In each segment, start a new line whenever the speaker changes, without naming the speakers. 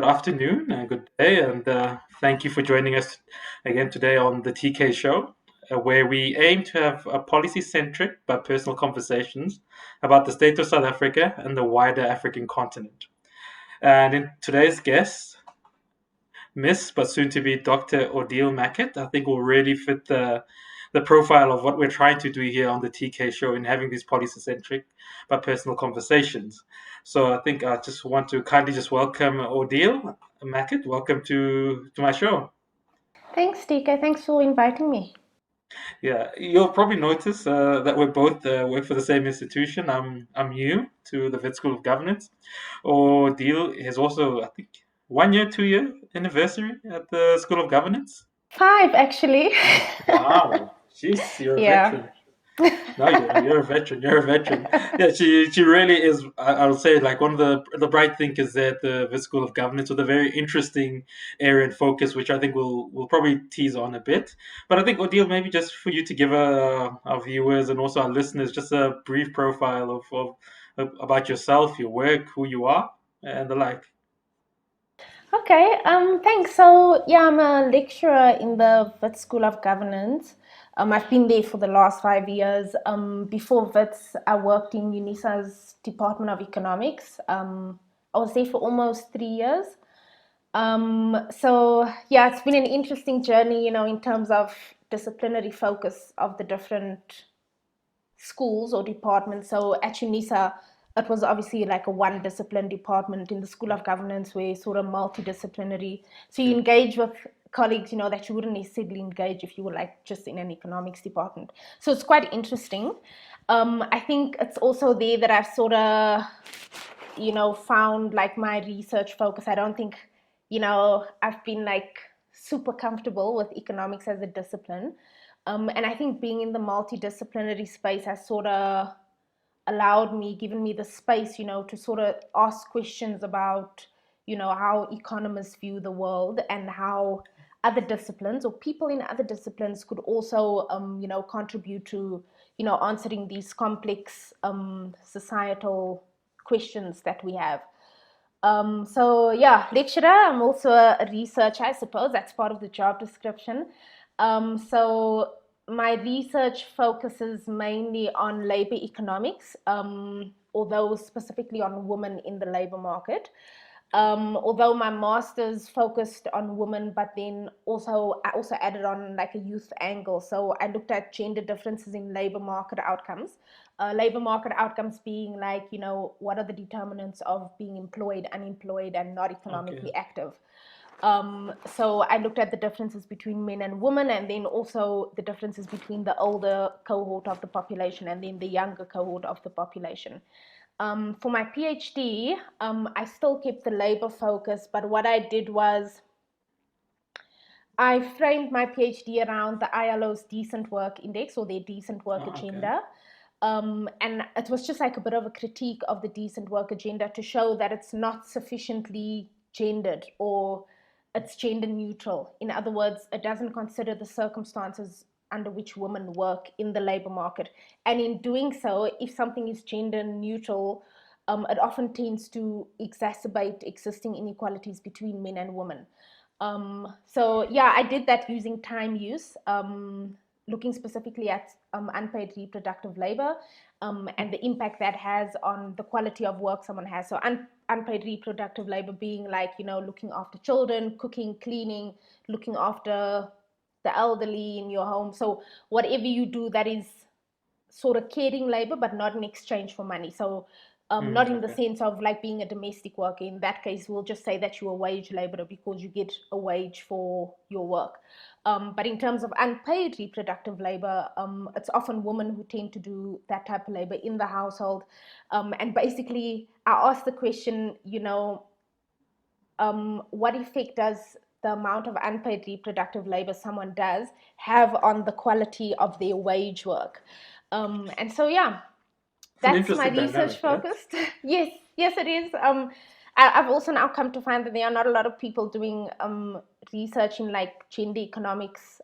afternoon, good day, and thank you for joining us again today on the TK Show, where we aim to have policy centric but personal conversations about the state of South Africa and the wider African continent. And in today's guest, Miss, but soon to be Dr. Odile Mackett, I think will really fit the profile of what we're trying to do here on the TK show in having these policy centric but personal conversations. So I think I just want to kindly just welcome Odile Mackett. Welcome to my show.
Thanks, DK. Thanks for inviting me.
Yeah, you'll probably notice that we're both work for the same institution. I'm new to the Wits School of Governance. Odile is also, I think, 1 year, 2 year anniversary at the School of Governance.
5, actually.
Wow, jeez, you're a
Yeah.
veteran. No, you're a veteran. You're a veteran. Yeah, she really is. I'll say like one of the bright thinkers at the School of Governance with a very interesting area and focus, which I think we'll probably tease on a bit. But I think Odile, maybe just for you to give our viewers and also our listeners just a brief profile of about yourself, your work, who you are, and the like.
Okay. Thanks. So, yeah, I'm a lecturer in the Wits School of Governance. I've been there for the last 5 years. Before Wits, I worked in UNISA's Department of Economics. I was there for almost 3 years. So yeah, it's been an interesting journey, in terms of disciplinary focus of the different schools or departments. So at UNISA, it was obviously like a one discipline department. In the School of Governance, we're sort of multidisciplinary. So you engage with colleagues, that you wouldn't necessarily engage if you were like just in an economics department. So it's quite interesting. I think it's also there that I've sort of, found like my research focus. I don't think, I've been like super comfortable with economics as a discipline. And I think being in the multidisciplinary space has sort of given me the space, to sort of ask questions about, how economists view the world and how other disciplines or people in other disciplines could also, contribute to, answering these complex societal questions that we have. So yeah, lecturer. I'm also a researcher, I suppose. That's part of the job description. So my research focuses mainly on labor economics, although specifically on women in the labor market. Although my master's focused on women, but then I also added on like a youth angle. So I looked at gender differences in labor market outcomes. Labor market outcomes being like, what are the determinants of being employed, unemployed, and not economically active. So I looked at the differences between men and women, and then also the differences between the older cohort of the population and then the younger cohort of the population. For my PhD, I still kept the labor focus, but what I did was I framed my PhD around the ILO's Decent Work Index, or their Decent Work Agenda. And it was just like a bit of a critique of the Decent Work Agenda to show that it's not sufficiently gendered, or it's gender neutral. In other words, it doesn't consider the circumstances under which women work in the labor market. And in doing so, if something is gender neutral, it often tends to exacerbate existing inequalities between men and women. So yeah, I did that using time use, looking specifically at unpaid reproductive labor, and the impact that has on the quality of work someone has. So unpaid reproductive labor being like, looking after children, cooking, cleaning, looking after the elderly in your home. So whatever you do that is sort of caring labor, but not in exchange for money. So not in the sense of like being a domestic worker. In that case, we'll just say that you're a wage laborer because you get a wage for your work. But in terms of unpaid reproductive labor, it's often women who tend to do that type of labor in the household. And basically, I asked the question, what effect does the amount of unpaid reproductive labor someone does have on the quality of their wage work? And so, yeah, that's my research focused. Yes, it is. I've also now come to find that there are not a lot of people doing research in like gender economics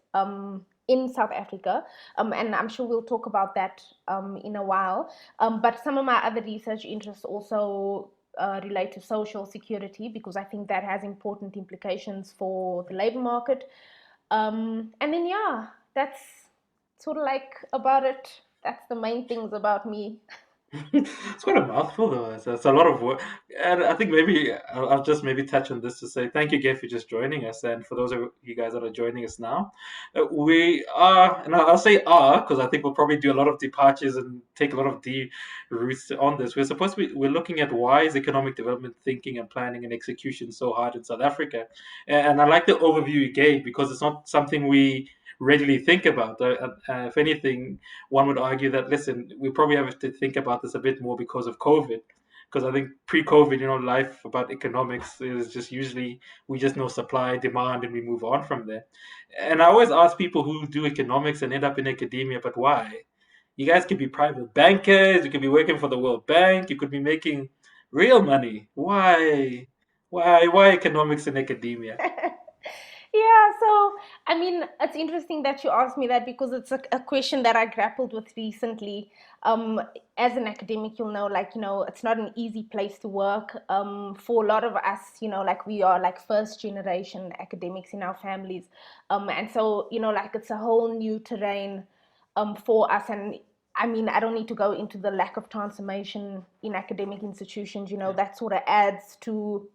in South Africa, and I'm sure we'll talk about that in a while. But some of my other research interests also relate to social security, because I think that has important implications for the labor market. And then, yeah, that's sort of like about it. That's the main things about me.
It's quite a mouthful, though. It's a lot of work. And I think maybe I'll just maybe touch on this to say thank you again for just joining us. And for those of you guys that are joining us now, we are, and I'll say are, because I think we'll probably do a lot of departures and take a lot of D routes on this. We're looking at why is economic development thinking and planning and execution so hard in South Africa. And I like the overview you gave because it's not something we readily think about. If anything, one would argue that listen, we probably have to think about this a bit more because of COVID. Because I think pre-COVID, life about economics is just usually we just know supply, demand, and we move on from there. And I always ask people who do economics and end up in academia, but why? You guys could be private bankers, you could be working for the World Bank, you could be making real money. Why? Why economics in academia?
Yeah, so I mean, it's interesting that you asked me that, because it's a question that I grappled with recently. As an academic, you'll know, like, it's not an easy place to work. For a lot of us, like, we are like first generation academics in our families. And so, like, it's a whole new terrain for us. And I mean, I don't need to go into the lack of transformation in academic institutions, that sort of adds to,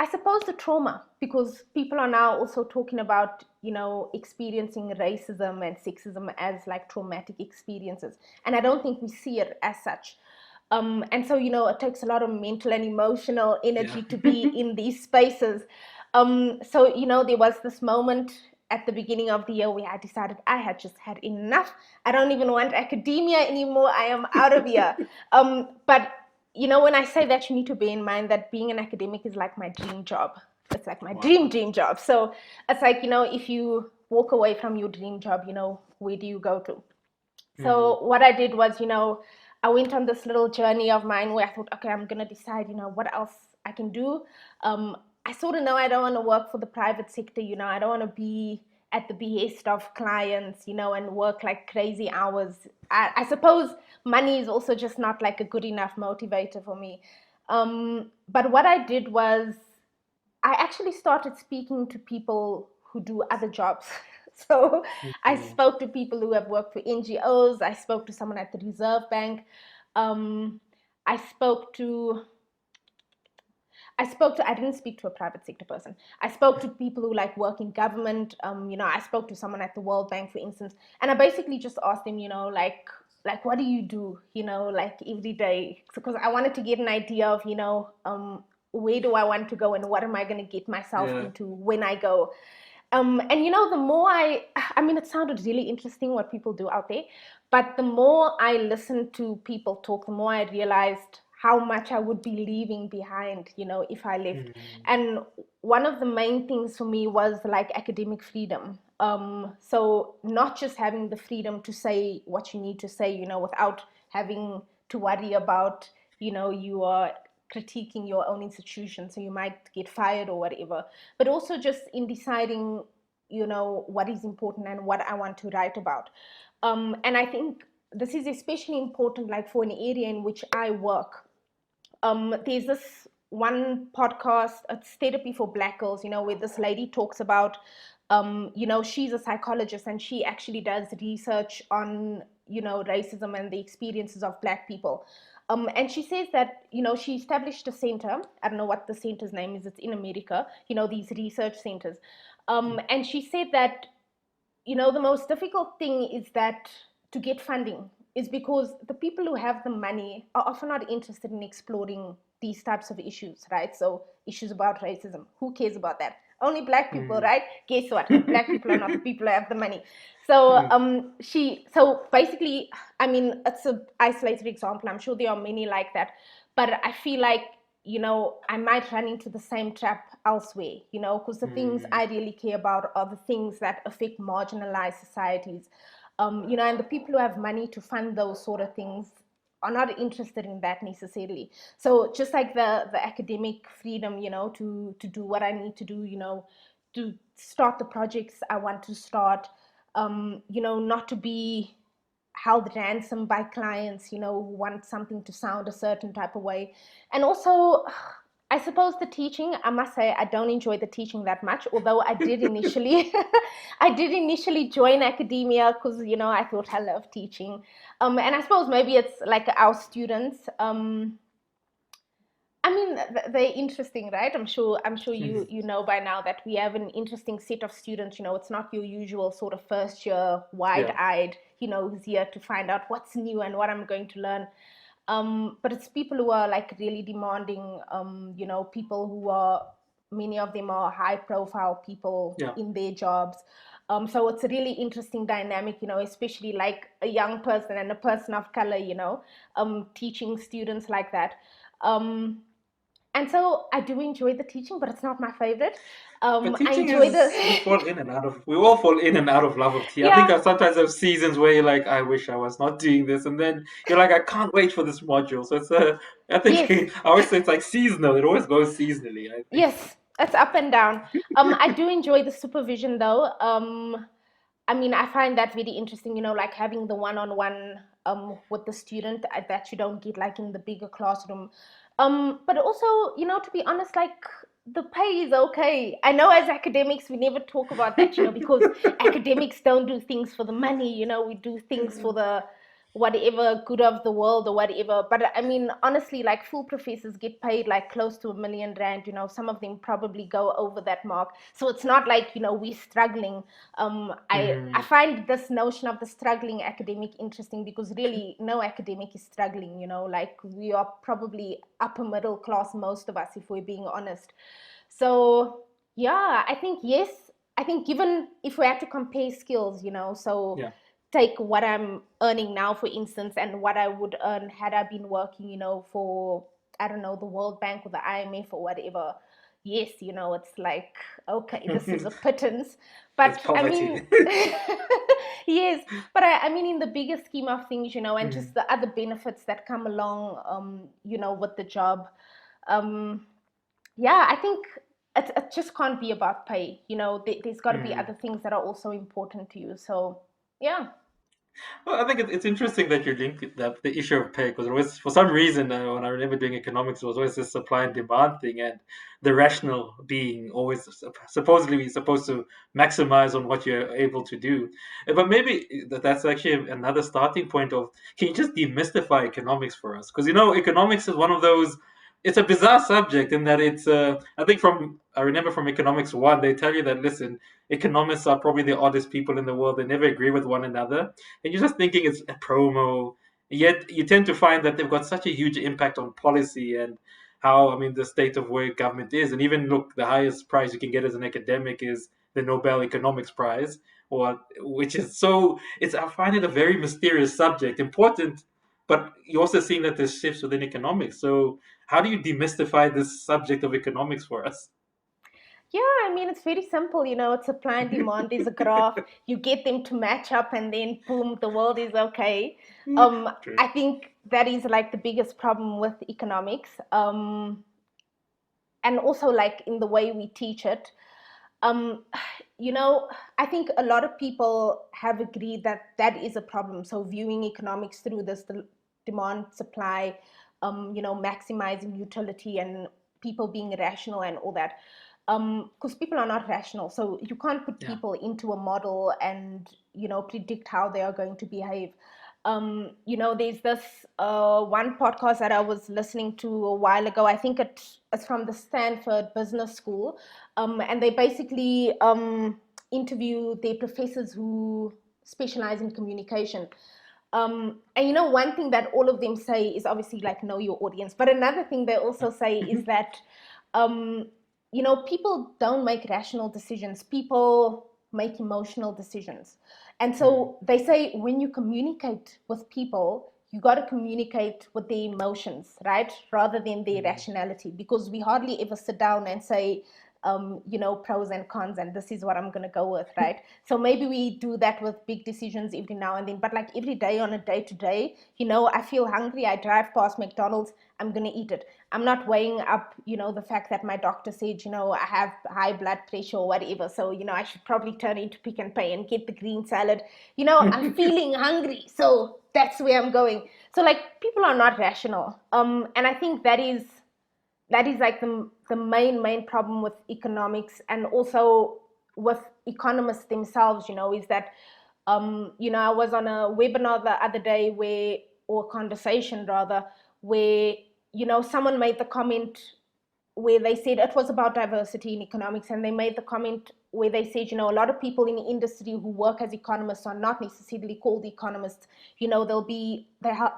I suppose, the trauma, because people are now also talking about, experiencing racism and sexism as like traumatic experiences. And I don't think we see it as such. And so, it takes a lot of mental and emotional
Yeah.
energy to be in these spaces. So, there was this moment at the beginning of the year where I decided I had just had enough. I don't even want academia anymore. I am out of here. But when I say that, you need to bear in mind that being an academic is like my dream job. It's like my
Wow.
dream job. So it's like, if you walk away from your dream job, where do you go to?
Mm,
So what I did was, I went on this little journey of mine where I thought, okay, I'm going to decide, what else I can do. I sort of know I don't want to work for the private sector, I don't want to be at the behest of clients, and work like crazy hours. I suppose money is also just not like a good enough motivator for me. But what I did was I actually started speaking to people who do other jobs. So I
mm,
spoke to people who have worked for NGOs. I spoke to someone at the Reserve Bank. Um, I spoke to I didn't speak to a private sector person. I spoke to people who like work in government. I spoke to someone at the World Bank, for instance, and I basically just asked them, like what do you do, like every day? Because I wanted to get an idea of, where do I want to go and what am I going to get myself
yeah.
into when I go. And the more I mean, it sounded really interesting what people do out there, but the more I listened to people talk, the more I realized how much I would be leaving behind, if I left.
Mm,
And one of the main things for me was like academic freedom. So not just having the freedom to say what you need to say, without having to worry about, you are critiquing your own institution, so you might get fired or whatever, but also just in deciding, what is important and what I want to write about. And I think this is especially important, like for an area in which I work. There's this one podcast, it's Therapy for Black Girls, where this lady talks about, she's a psychologist and she actually does research on, racism and the experiences of Black people. And she says that, she established a center. I don't know what the center's name is. It's in America, these research centers. And she said that, the most difficult thing is that to get funding is because the people who have the money are often not interested in exploring these types of issues, right? So issues about racism, who cares about that? Only Black people,
mm,
right? Guess what? Black people are not the people who have the money. So
mm.
so basically, I mean, it's an isolated example. I'm sure there are many like that, but I feel like, I might run into the same trap elsewhere, because the things
Mm,
I really care about are the things that affect marginalized societies. And the people who have money to fund those sort of things are not interested in that necessarily. So just like the academic freedom, to do what I need to do, to start the projects I want to start, not to be held ransom by clients, who want something to sound a certain type of way. And also, I suppose the teaching, I must say, I don't enjoy the teaching that much, although I did initially, I did initially join academia because, I thought I love teaching. And I suppose maybe it's like our students, I mean, they're interesting, right? I'm sure you know by now that we have an interesting set of students. It's not your usual sort of first year
Yeah.
wide-eyed, who's here to find out what's new and what I'm going to learn. But it's people who are like really demanding. People who are, many of them are high-profile people
Yeah.
in their jobs. So it's a really interesting dynamic, especially like a young person and a person of color, teaching students like that. Um, and so I do enjoy the teaching, but it's not my favorite.
But
I
teaching
enjoy
is,
the
we all fall in and out of love of tea. I think
yeah,
I sometimes have seasons where you're like, I wish I was not doing this. And then you're like, I can't wait for this module. So I think,
yes,
I always say it's like seasonal. It always goes seasonally, I think.
yes, it's up and down. I do enjoy the supervision though. I mean, I find that really interesting, like having the one-on-one with the student that you don't get like in the bigger classroom. But also, to be honest, like the pay is okay. I know as academics, we never talk about that, because academics don't do things for the money, we do things for the whatever good of the world or whatever. But I mean, honestly, like full professors get paid like close to R1 million. Some of them probably go over that mark. So it's not like, we're struggling. I
Mm,
find this notion of the struggling academic interesting because really no academic is struggling, like we are probably upper middle class, most of us, if we're being honest. So yeah, I think yes. I think given if we had to compare skills, so
yeah.
take what I'm earning now, for instance, and what I would earn had I been working, for, I don't know, the World Bank or the IMF or whatever. Yes, it's like, okay, this is a pittance.
It's
But I
poverty.
mean, yes, but I mean, in the bigger scheme of things, and just
Mm,
the other benefits that come along, with the job, um, yeah, I think it just can't be about pay. There's got to be
mm.
other things that are also important to you. So, yeah.
Well, I think it's interesting that you link the issue of pay because always, for some reason, when I remember doing economics, it was always this supply and demand thing, and the rational being always supposedly supposed to maximize on what you're able to do. But maybe that's actually another starting point of can you just demystify economics for us? Because economics is one of those. It's a bizarre subject in that it's. I think I remember from economics one, they tell you that listen, economists are probably the oddest people in the world. They never agree with one another and you're just thinking it's a promo. Yet you tend to find that they've got such a huge impact on policy and how, I mean, the state of where government is. And even look, the highest prize you can get as an academic is the Nobel Economics Prize, or which is so. It's I find it a very mysterious subject, important, but you're also seeing that there's shifts within economics. So how do you demystify this subject of economics for us?
Yeah, I mean, it's very simple, it's supply and demand. There's a graph, you get them to match up, and then boom, the world is okay.
True.
I think that is like the biggest problem with economics. And also like in the way we teach it. Um, you know, I think a lot of people have agreed that that is a problem. So viewing economics through this demand supply, maximizing utility and people being rational and all that. Because people are not rational, so you can't put
Yeah.
people into a model and predict how they are going to behave. There's this one podcast that I was listening to a while ago. I think it's from the Stanford Business School, and they basically interview their professors who specialize in communication. And one thing that all of them say is obviously like know your audience. But another thing they also say is that, um, people don't make rational decisions. People make emotional decisions. And
Mm.
so they say when you communicate with people, you got to communicate with their emotions, right? Rather than their
Mm.
rationality. Because we hardly ever sit down and say, pros and cons, and this is what I'm going to go with, right? So maybe we do that with big decisions every now and then, but like every day on a day to day, I feel hungry, I drive past McDonald's, I'm going to eat it. I'm not weighing up, the fact that my doctor said, I have high blood pressure or whatever, so I should probably turn into Pick and Pay and get the green salad. I'm feeling hungry, so that's where I'm going. So like people are not rational, and I think that is like the main problem with economics, and also with economists themselves, is that I was on a webinar the other day or conversation rather, where someone made the comment where they said it was about diversity in economics, and they made the comment where they said, a lot of people in the industry who work as economists are not necessarily called economists. They'll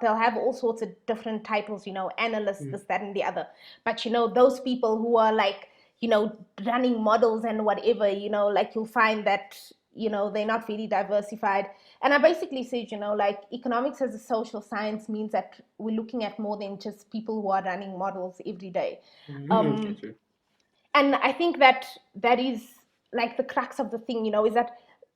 have all sorts of different titles, analysts, this, that, and the other. But those people who are like, running models and whatever, like you'll find that they're not really diversified. And I basically said, like economics as a social science means that we're looking at more than just people who are running models every day. And I think that is like the crux of the thing, is that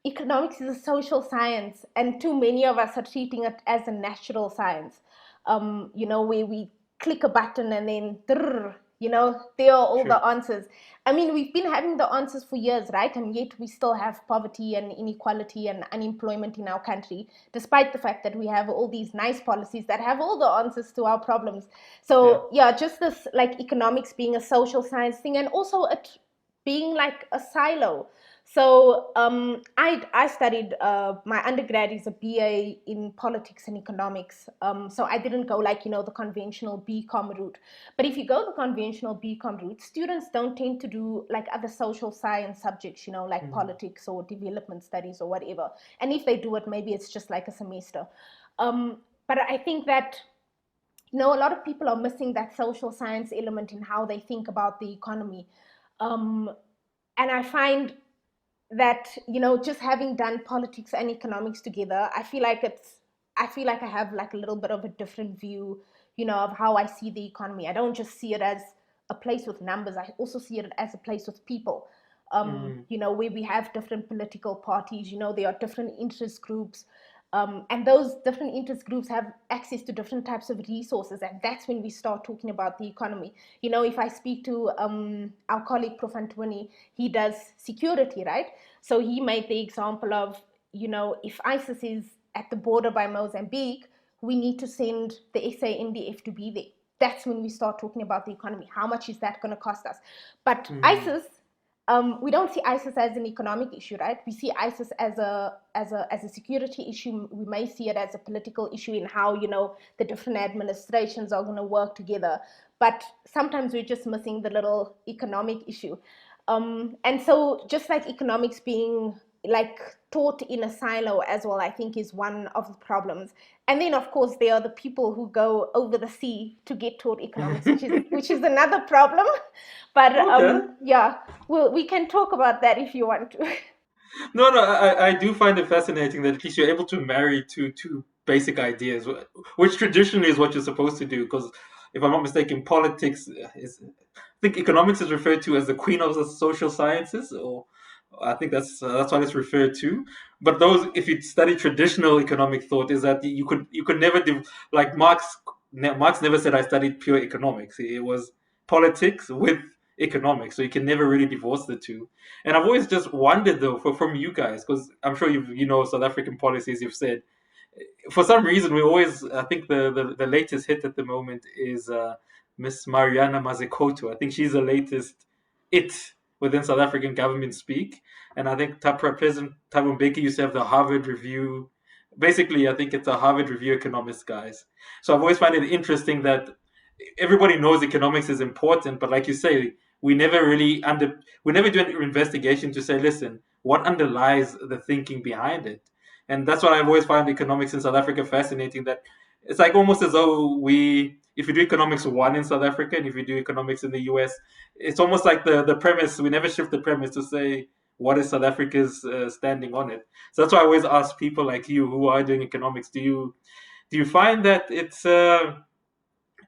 economics is a social science, and too many of us are treating it as a natural science, where we click a button and then there are all the answers. I mean, we've been having the answers for years, right? And yet we still have poverty and inequality and unemployment in our country, despite the fact that we have all these nice policies that have all the answers to our problems. So yeah, just this like economics being a social science thing, and also it being like a silo. So I studied, my undergrad is a BA in politics and economics. So I didn't go like, the conventional BCom route. But if you go the conventional BCom route, students don't tend to do like other social science subjects, like politics or development studies or whatever. And if they do it, maybe it's just like a semester. But I think that, a lot of people are missing that social science element in how they think about the economy. And I find that just having done politics and economics together, I feel like I have like a little bit of a different view, of how I see the economy. I don't just see it as a place with numbers, I also see it as a place with people, where we have different political parties, there are different interest groups, and those different interest groups have access to different types of resources, and that's when we start talking about the economy. If I speak to our colleague Prof. Antwini, he does security, right? So he made the example of, if ISIS is at the border by Mozambique, we need to send the SANDF to be there. That's when we start talking about the economy. How much is that going to cost us? But ISIS, we don't see ISIS as an economic issue, right? We see ISIS as a security issue. We may see it as a political issue in how, the different administrations are going to work together. But sometimes we're just missing the little economic issue. And so just like economics being like taught in a silo as well, I think is one of the problems. And then of course there are the people who go over the sea to get taught economics, which is another problem. But yeah, we can talk about that if you want to.
No, I do find it fascinating that at least you're able to marry two basic ideas, which traditionally is what you're supposed to do. Because if I'm not mistaken, politics is, I think economics is referred to as the queen of the social sciences, or I think that's what it's referred to. But those, if you study traditional economic thought, is that you could never do like Marx. Marx never said I studied pure economics. It was politics with economics, so you can never really divorce the two. And I've always just wondered though, from you guys, because I'm sure South African policies. You've said for some reason we always, I think the latest hit at the moment is Miss Mariana Mazzucato. I think she's the latest it within South African government speak. And I think President Thabo Mbeki used to have the Harvard Review. Basically, I think it's a Harvard Review economist, guys. So I've always found it interesting that everybody knows economics is important, but like you say, we never do an investigation to say, listen, what underlies the thinking behind it. And that's what I've always found economics in South Africa fascinating, that it's like almost as though if you do economics one in South Africa and if you do economics in the US, it's almost like the premise, we never shift the premise to say what is South Africa's standing on it. So that's why I always ask people like you who are doing economics, do you find that it's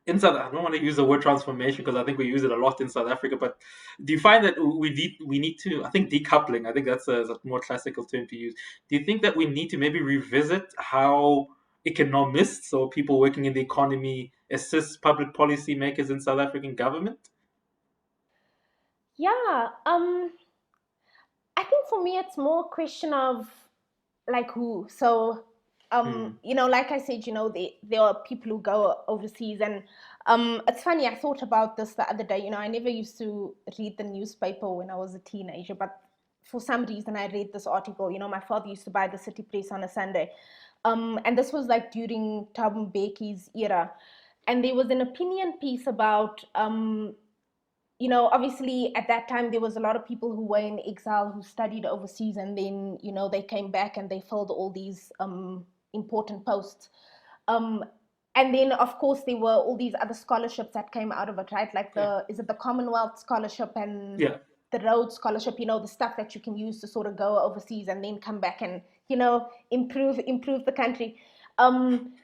I don't want to use the word transformation because I think we use it a lot in South Africa, but do you find that we need to, I think decoupling, I think that's a more classical term to use. Do you think that we need to maybe revisit how economists or people working in the economy assist public policy makers in South African government?
Yeah, I think for me it's more a question of like who. So,
Mm,
like I said, there are people who go overseas, and it's funny. I thought about this the other day. I never used to read the newspaper when I was a teenager, but for some reason I read this article. My father used to buy the City Press on a Sunday, and this was like during Thabo Mbeki's era, and there was an opinion piece about obviously at that time there was a lot of people who were in exile who studied overseas, and then they came back and they filled all these important posts. Um, and then of course there were all these other scholarships that came out of it, right? Like
yeah,
the Commonwealth Scholarship and
yeah.
the Rhodes Scholarship, the stuff that you can use to sort of go overseas and then come back and improve the country. Um,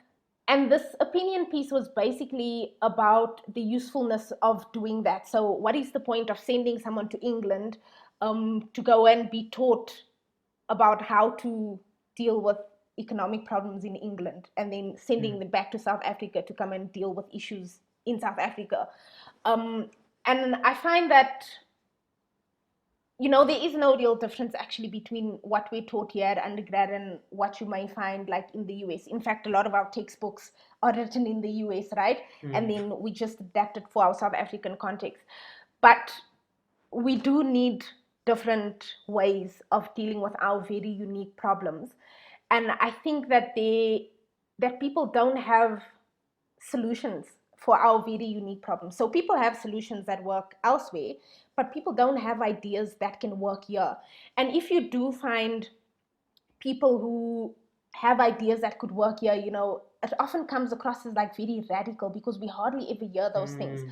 and this opinion piece was basically about the usefulness of doing that. So, what is the point of sending someone to England to go and be taught about how to deal with economic problems in England, and then sending
Mm,
them back to South Africa to come and deal with issues in South Africa? Um, and I find that there is no real difference actually between what we're taught here at undergrad and what you may find like in the US. In fact, a lot of our textbooks are written in the US, right? And
mm,
then we just adapt it for our South African context. But we do need different ways of dealing with our very unique problems. And I think that people don't have solutions for our very unique problems. So people have solutions that work elsewhere, but people don't have ideas that can work here. And if you do find people who have ideas that could work here, it often comes across as like very radical because we hardly ever hear those things.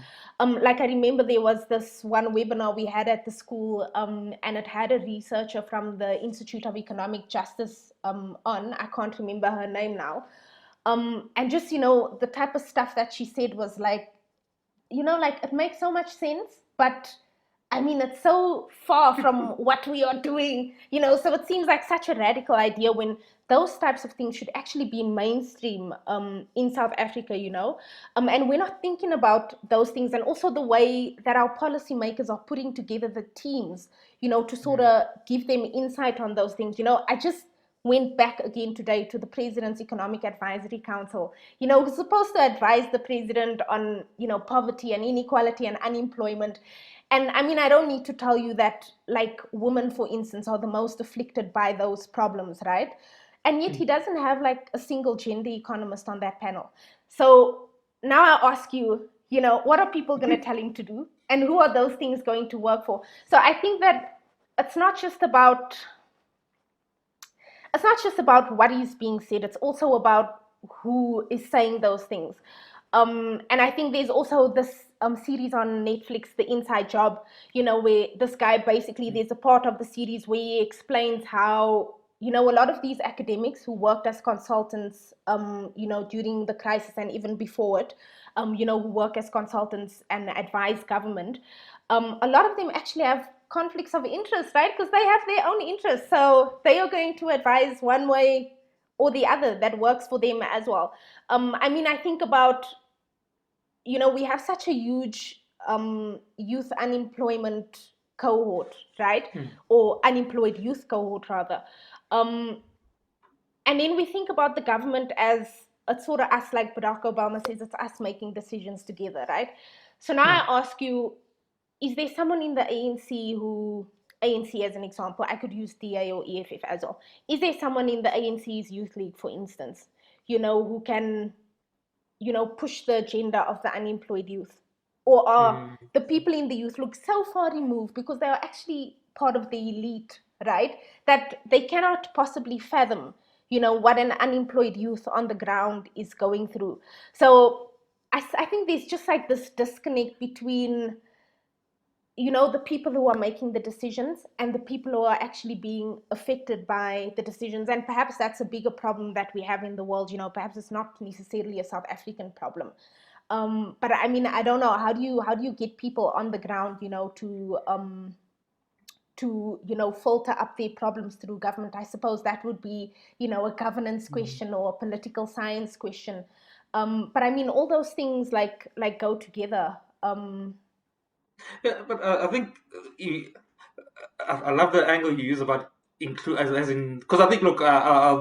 mm,
Like I remember there was this one webinar we had at the school, and it had a researcher from the Institute of Economic Justice on. I can't remember her name now. And just, the type of stuff that she said was like, like it makes so much sense, but I mean, it's so far from what we are doing, so it seems like such a radical idea when those types of things should actually be mainstream in South Africa, and we're not thinking about those things, and also the way that our policymakers are putting together the teams, to sort
mm,
of give them insight on those things. I just went back again today to the President's Economic Advisory Council, who's supposed to advise the president on, poverty and inequality and unemployment. And I mean, I don't need to tell you that, like, women, for instance, are the most afflicted by those problems, right? And yet he
mm.
doesn't have like a single gender economist on that panel. So now I ask you, what are people going to tell him to do? And who are those things going to work for? So I think that it's not just about what is being said, it's also about who is saying those things. And I think there's also this series on Netflix, The Inside Job, where this guy basically, there's a part of the series where he explains how, a lot of these academics who worked as consultants, during the crisis and even before it, who work as consultants and advise government, a lot of them actually have conflicts of interest, right? Because they have their own interests. So they are going to advise one way or the other that works for them as well. I mean, I think about, we have such a huge youth unemployment cohort, right?
Mm.
Or unemployed youth cohort, rather. Um, and then we think about the government as it's sort of us, like Barack Obama says, it's us making decisions together, right? So now
Mm.
I ask you, is there someone in the ANC as an example, I could use DA or EFF as well. Is there someone in the ANC's youth league, for instance, who can, push the agenda of the unemployed youth? Or are
Mm.
the people in the youth look so far removed because they are actually part of the elite, right? That they cannot possibly fathom, what an unemployed youth on the ground is going through. So I think there's just like this disconnect between the people who are making the decisions and the people who are actually being affected by the decisions. And perhaps that's a bigger problem that we have in the world. Perhaps it's not necessarily a South African problem. But I mean, I don't know. How do you get people on the ground, to filter up their problems through government? I suppose that would be, a governance question or a political science question. But I mean, all those things like go together.
Yeah, but I think I love the angle you use about include as in, because I think, look, I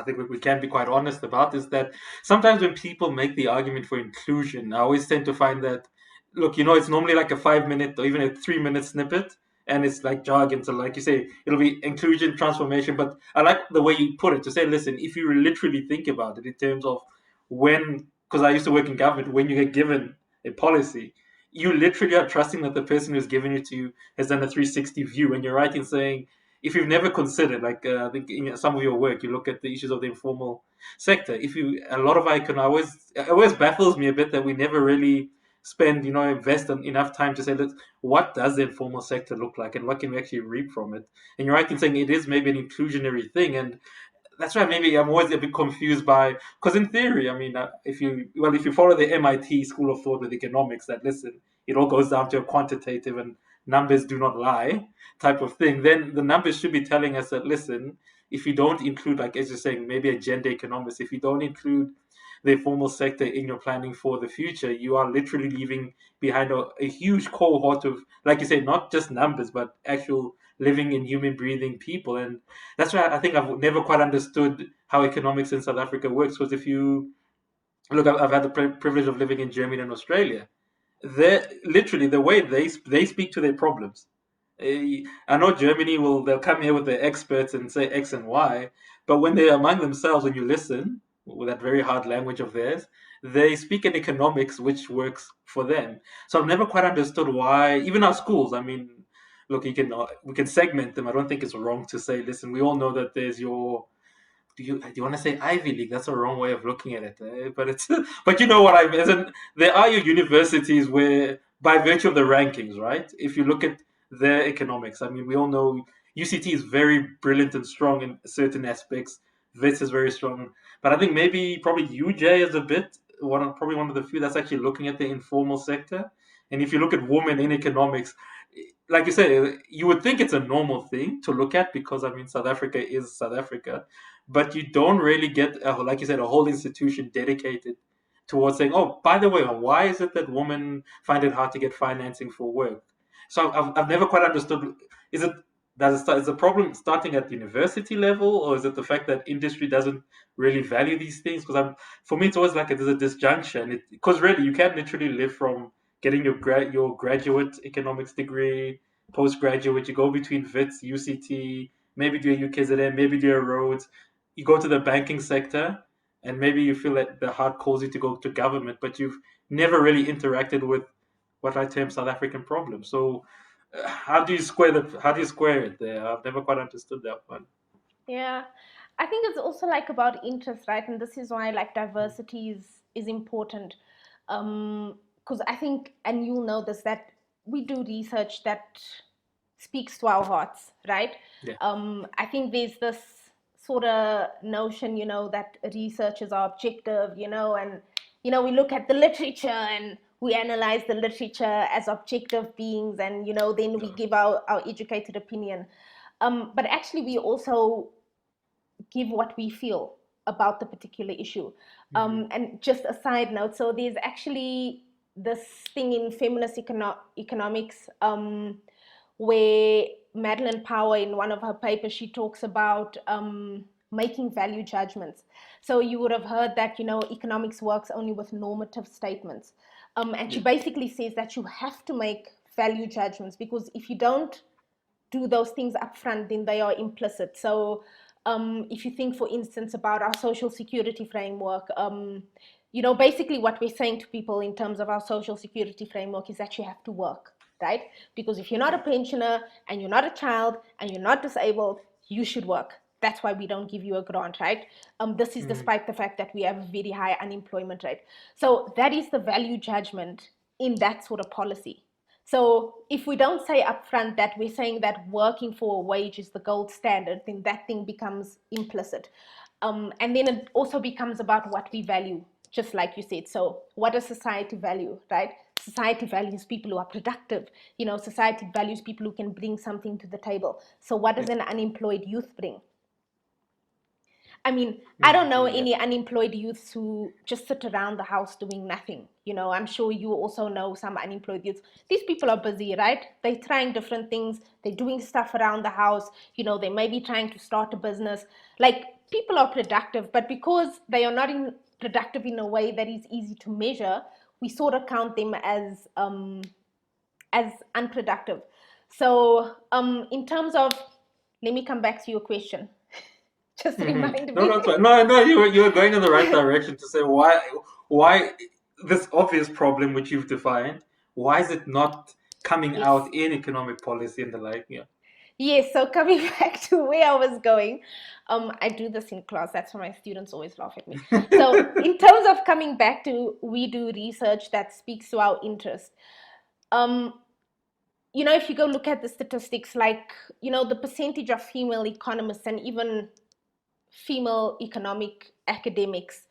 think we can be quite honest about this, that sometimes when people make the argument for inclusion, I always tend to find that, look, it's normally like a 5 minute or even a 3 minute snippet, and it's like jargon. So, like you say, it'll be inclusion, transformation. But I like the way you put it, to say, listen, if you literally think about it in terms of when, because I used to work in government, when you get given a policy, you literally are trusting that the person who's giving it to you has done a 360 view. And you're right in saying, if you've never considered, like I think in some of your work, you look at the issues of the informal sector. A lot of it always baffles me a bit that we never really spend, invest enough time to say, what does the informal sector look like and what can we actually reap from it? And you're right in saying it is maybe an inclusionary thing. And that's why maybe I'm always a bit confused by, because in theory, I mean, if you follow the MIT school of thought with economics, that listen, it all goes down to a quantitative and numbers do not lie type of thing, then the numbers should be telling us that, listen, if you don't include, like as you're saying, maybe a gender economist, if you don't include the informal sector in your planning for the future, you are literally leaving behind a huge cohort of, like you say, not just numbers, but actual living and human breathing people. And that's why I think I've never quite understood how economics in South Africa works. Because if you look, I've had the privilege of living in Germany and Australia. They're literally the way they speak to their problems. I know Germany they'll come here with their experts and say X and Y, but when they're among themselves, when you listen with that very hard language of theirs, they speak in economics which works for them. So I've never quite understood why even our schools. I mean, look, we can segment them. I don't think it's wrong to say, listen, we all know that there's your do you want to say Ivy League? That's a wrong way of looking at it, but it's but you know what I mean. There are your universities where, by virtue of the rankings, right? If you look at their economics, I mean, we all know UCT is very brilliant and strong in certain aspects. Wits is very strong, but I think probably UJ is a bit probably one of the few that's actually looking at the informal sector. And if you look at women in economics, like you said, you would think it's a normal thing to look at because, I mean, South Africa is South Africa, but you don't really get, like you said, a whole institution dedicated towards saying, oh, by the way, why is it that women find it hard to get financing for work? So I've never quite understood. Is it is the problem starting at the university level, or is it the fact that industry doesn't really value these things? Because for me, it's always like there's a disjunction. Because really, you can literally live from getting your graduate economics degree, postgraduate. You go between Wits, UCT, maybe do a UKZN, maybe do a Rhodes. You go to the banking sector, and maybe you feel that the heart calls you to go to government, but you've never really interacted with what I term South African problems. So, how do you square it there? I've never quite understood that one.
Yeah, I think it's also like about interest, right? And this is why like diversity is important. Because I think, and you'll know this, that we do research that speaks to our hearts, right?
Yeah.
I think there's this sort of notion, that researchers are objective, and we look at the literature and we analyze the literature as objective beings, and then we give our educated opinion. But actually, we also give what we feel about the particular issue. And just a side note, so there's actually this thing in feminist economics, where Madeline Power, in one of her papers, she talks about making value judgments. So you would have heard that, economics works only with normative statements. And she basically says that you have to make value judgments, because if you don't do those things up front, then they are implicit. So if you think, for instance, about our social security framework, basically what we're saying to people in terms of our social security framework is that you have to work, right? Because if you're not a pensioner and you're not a child and you're not disabled, you should work. That's why we don't give you a grant, right? This is despite the fact that we have a very high unemployment rate. So that is the value judgment in that sort of policy. So if we don't say upfront that we're saying that working for a wage is the gold standard, then that thing becomes implicit. And then it also becomes about what we value, just like you said. So what does society value, right? Society values people who are productive. Society values people who can bring something to the table. So what does
Yeah.
an unemployed youth bring? I mean, I don't know
Yeah.
any unemployed youths who just sit around the house doing nothing. I'm sure you also know some unemployed youths. These people are busy, right? They're trying different things. They're doing stuff around the house. They may be trying to start a business. Like, people are productive, but because they are not productive in a way that is easy to measure, we sort of count them as unproductive. So, in terms of, let me come back to your question. Just remind
No,
me.
that's fine. No, you were going in the right direction to say why this obvious problem which you've defined, why is it not coming
Yes.
out in economic policy and the like? Yeah.
Yes, so coming back to where I was going, I do this in class. That's why my students always laugh at me. So, in terms of coming back to, we do research that speaks to our interest. Um, if you go look at the statistics, like, the percentage of female economists and even female economic academics,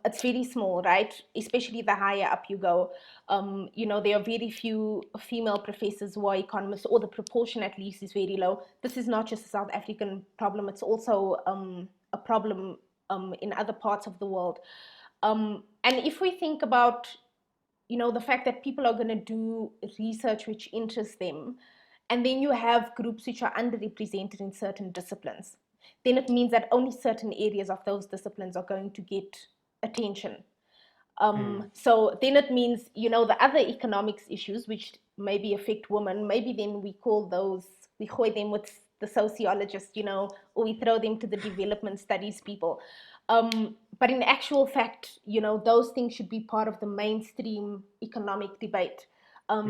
it's very small, right? Especially the higher up you go. There are very few female professors who are economists, or the proportion at least is very low. This is not just a South African problem, it's also a problem in other parts of the world. And if we think about, the fact that people are going to do research which interests them, and then you have groups which are underrepresented in certain disciplines, then it means that only certain areas of those disciplines are going to get attention. So then it means, the other economics issues which maybe affect women, maybe then we call them with the sociologists, or we throw them to the development studies people. But in actual fact, those things should be part of the mainstream economic debate.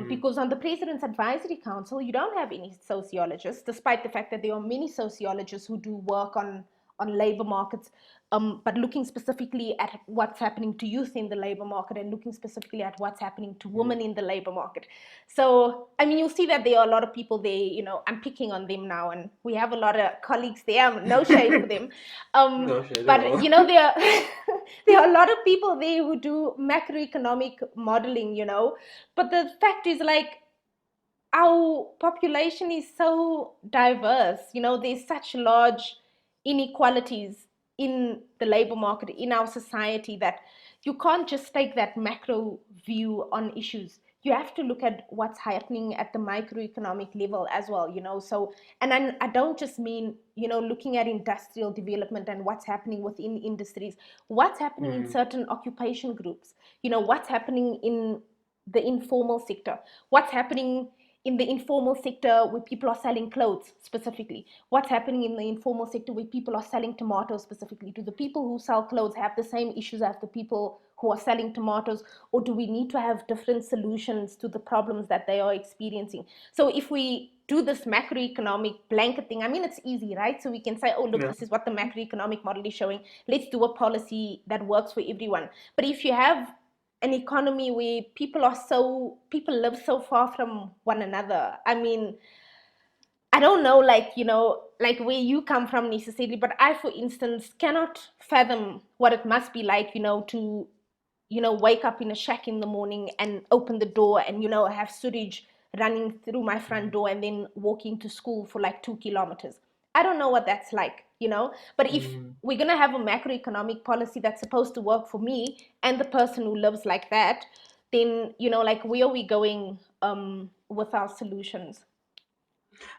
Because on the President's Advisory Council, you don't have any sociologists, despite the fact that there are many sociologists who do work on labor markets, but looking specifically at what's happening to youth in the labor market, and looking specifically at what's happening to women in the labor market. So, I mean, you'll see that there are a lot of people there, I'm picking on them now, and we have a lot of colleagues there, no shade for them.
No shit at
But,
all.
there are, there are a lot of people there who do macroeconomic modeling, but the fact is, like, our population is so diverse. There's such large inequalities in the labor market, in our society, that you can't just take that macro view on issues. You have to look at what's happening at the microeconomic level as well. So, and I don't just mean, looking at industrial development and what's happening within industries, what's happening in certain occupation groups, what's happening in the informal sector, what's happening in the informal sector where people are selling clothes specifically, what's happening in the informal sector where people are selling tomatoes specifically. Do the people who sell clothes have the same issues as the people who are selling tomatoes, or do we need to have different solutions to the problems that they are experiencing? So if we do this macroeconomic blanket thing, I mean, it's easy, right? So we can say, oh, look,
Yeah.
this is what the macroeconomic model is showing, let's do a policy that works for everyone. But if you have an economy where people live so far from one another, I mean, I don't know, like, like where you come from necessarily, but I, for instance, cannot fathom what it must be like, to wake up in a shack in the morning and open the door and, have sewage running through my front door and then walking to school for like 2 kilometers. I don't know what that's like, but if we're going to have a macroeconomic policy that's supposed to work for me and the person who lives like that, then, like, where are we going with our solutions?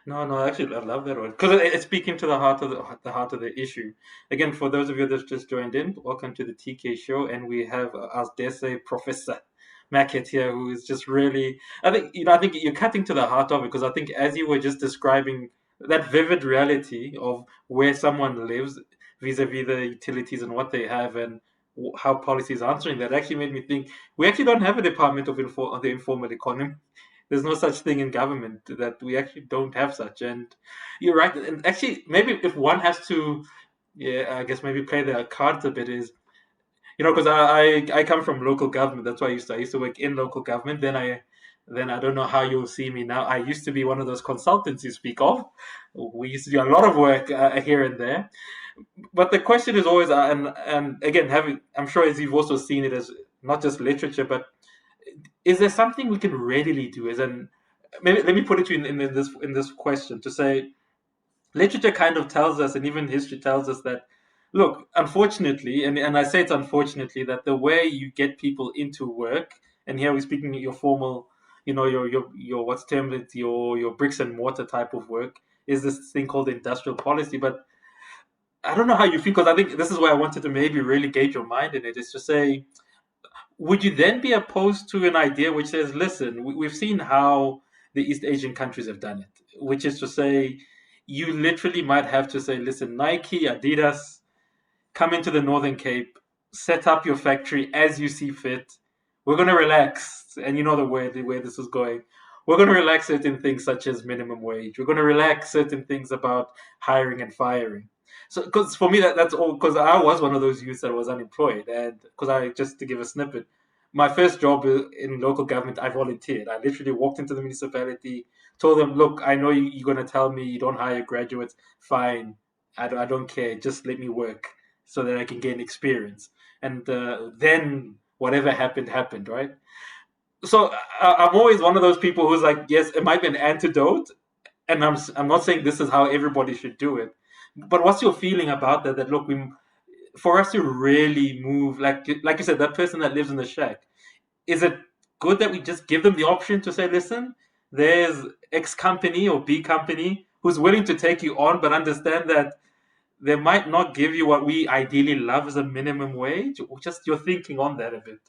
No, actually, I love that one because it's speaking to the heart of the issue. Again, for those of you that just joined in, welcome to the TK show, and we have, as dare say, Professor Mackett here, who is just really. I think you're cutting to the heart of it because I think as you were just describing that vivid reality of where someone lives vis-a-vis the utilities and what they have and how policy is answering that actually made me think we actually don't have a department of the informal economy. There's no such thing in government, that we actually don't have such. And you're right. And actually, maybe if one has to, yeah, I guess maybe play the cards a bit is, because I come from local government. That's why I used to work in local government. Then I then I don't know how you'll see me now. I used to be one of those consultants you speak of. We used to do a lot of work here and there. But the question is always, and again, having I'm sure as you've also seen it as not just literature, but is there something we can readily do? As in, maybe let me put it to you in this question to say, literature kind of tells us, and even history tells us that, look, unfortunately, and I say it's unfortunately that the way you get people into work, and here we're speaking your formal, your what's termed it, your bricks and mortar type of work, is this thing called industrial policy. But I don't know how you feel, because I think this is where I wanted to maybe really gauge your mind in it, is to say, would you then be opposed to an idea which says, listen, we've seen how the East Asian countries have done it, which is to say, you literally might have to say, listen, Nike, Adidas, come into the Northern Cape, set up your factory as you see fit. We're going to relax. And you know the way this is going. We're going to relax certain things such as minimum wage. We're going to relax certain things about hiring and firing. So, because for me, that's all, because I was one of those youths that was unemployed. And because just to give a snippet, my first job in local government, I volunteered. I literally walked into the municipality, told them, look, I know you're going to tell me you don't hire graduates. Fine. I don't care. Just let me work so that I can gain experience. And then whatever happened, happened, right? So I'm always one of those people who's like, yes, it might be an antidote, and I'm not saying this is how everybody should do it, but what's your feeling about that? That look, for us to really move, like you said, that person that lives in the shack, is it good that we just give them the option to say, listen, there's X company or B company who's willing to take you on, but understand that they might not give you what we ideally love as a minimum wage, or just your thinking on that a bit.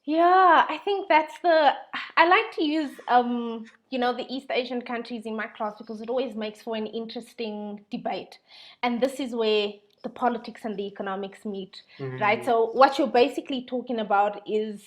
Yeah, I think I like to use the East Asian countries in my class because it always makes for an interesting debate. And this is where the politics and the economics meet, right?
Mm.
So what you're basically talking about is,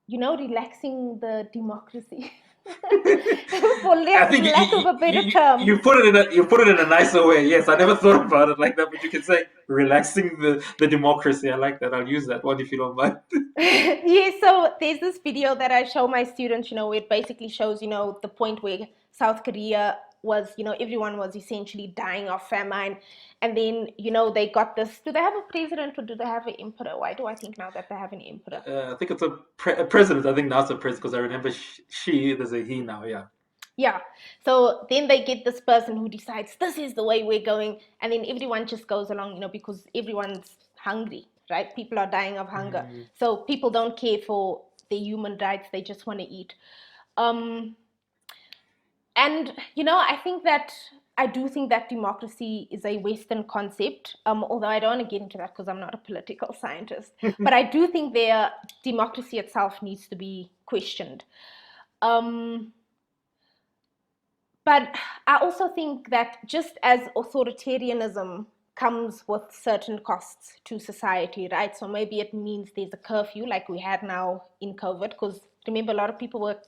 relaxing the democracy, for
I think
lack of a better term.
you put it in a nicer way. Yes, I never thought about it like that, but you can say relaxing the democracy. I like that. I'll use that one if you don't mind.
Yeah, so there's this video that I show my students, where it basically shows, the point where South Korea was, everyone was essentially dying of famine. And then, they got this. Do they have a president or do they have an emperor? Why do I think now that they have an emperor?
I think it's a president. I think now it's a president because I remember there's a he now. Yeah.
Yeah. So then they get this person who decides this is the way we're going. And then everyone just goes along, because everyone's hungry, right? People are dying of hunger.
Mm.
So people don't care for their human rights. They just want to eat. Um, and, I do think that democracy is a Western concept, although I don't want to get into that because I'm not a political scientist. But I do think democracy itself needs to be questioned. But I also think that just as authoritarianism comes with certain costs to society, right? So maybe it means there's a curfew like we had now in COVID, because remember, a lot of people were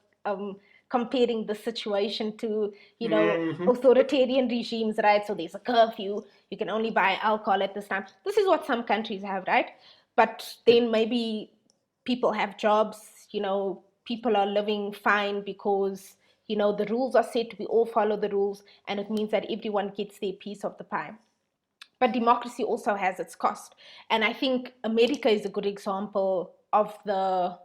comparing the situation to,
Mm-hmm.
authoritarian regimes, right? So there's a curfew, you can only buy alcohol at this time. This is what some countries have, right? But then maybe people have jobs, people are living fine because the rules are set, we all follow the rules, and it means that everyone gets their piece of the pie. But democracy also has its cost. And I think America is a good example of the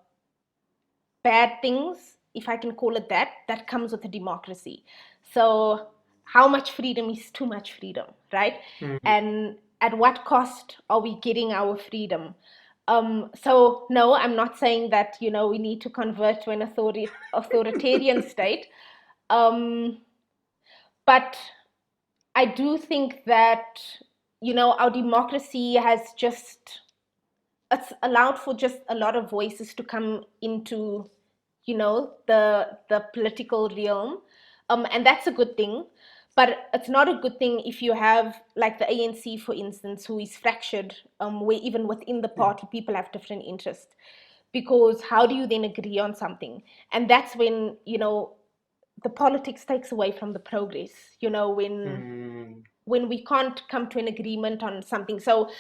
bad things, if I can call it that, that comes with a democracy. So how much freedom is too much freedom, right?
Mm-hmm.
And at what cost are we getting our freedom? So no, I'm not saying that, we need to convert to an authoritarian state. But I do think that, our democracy has it's allowed for just a lot of voices to come into, the political realm. And that's a good thing. But it's not a good thing if you have, like the ANC, for instance, who is fractured, where even within the party, people have different interests. Because how do you then agree on something? And that's when, the politics takes away from the progress,
Mm.
when we can't come to an agreement on something. So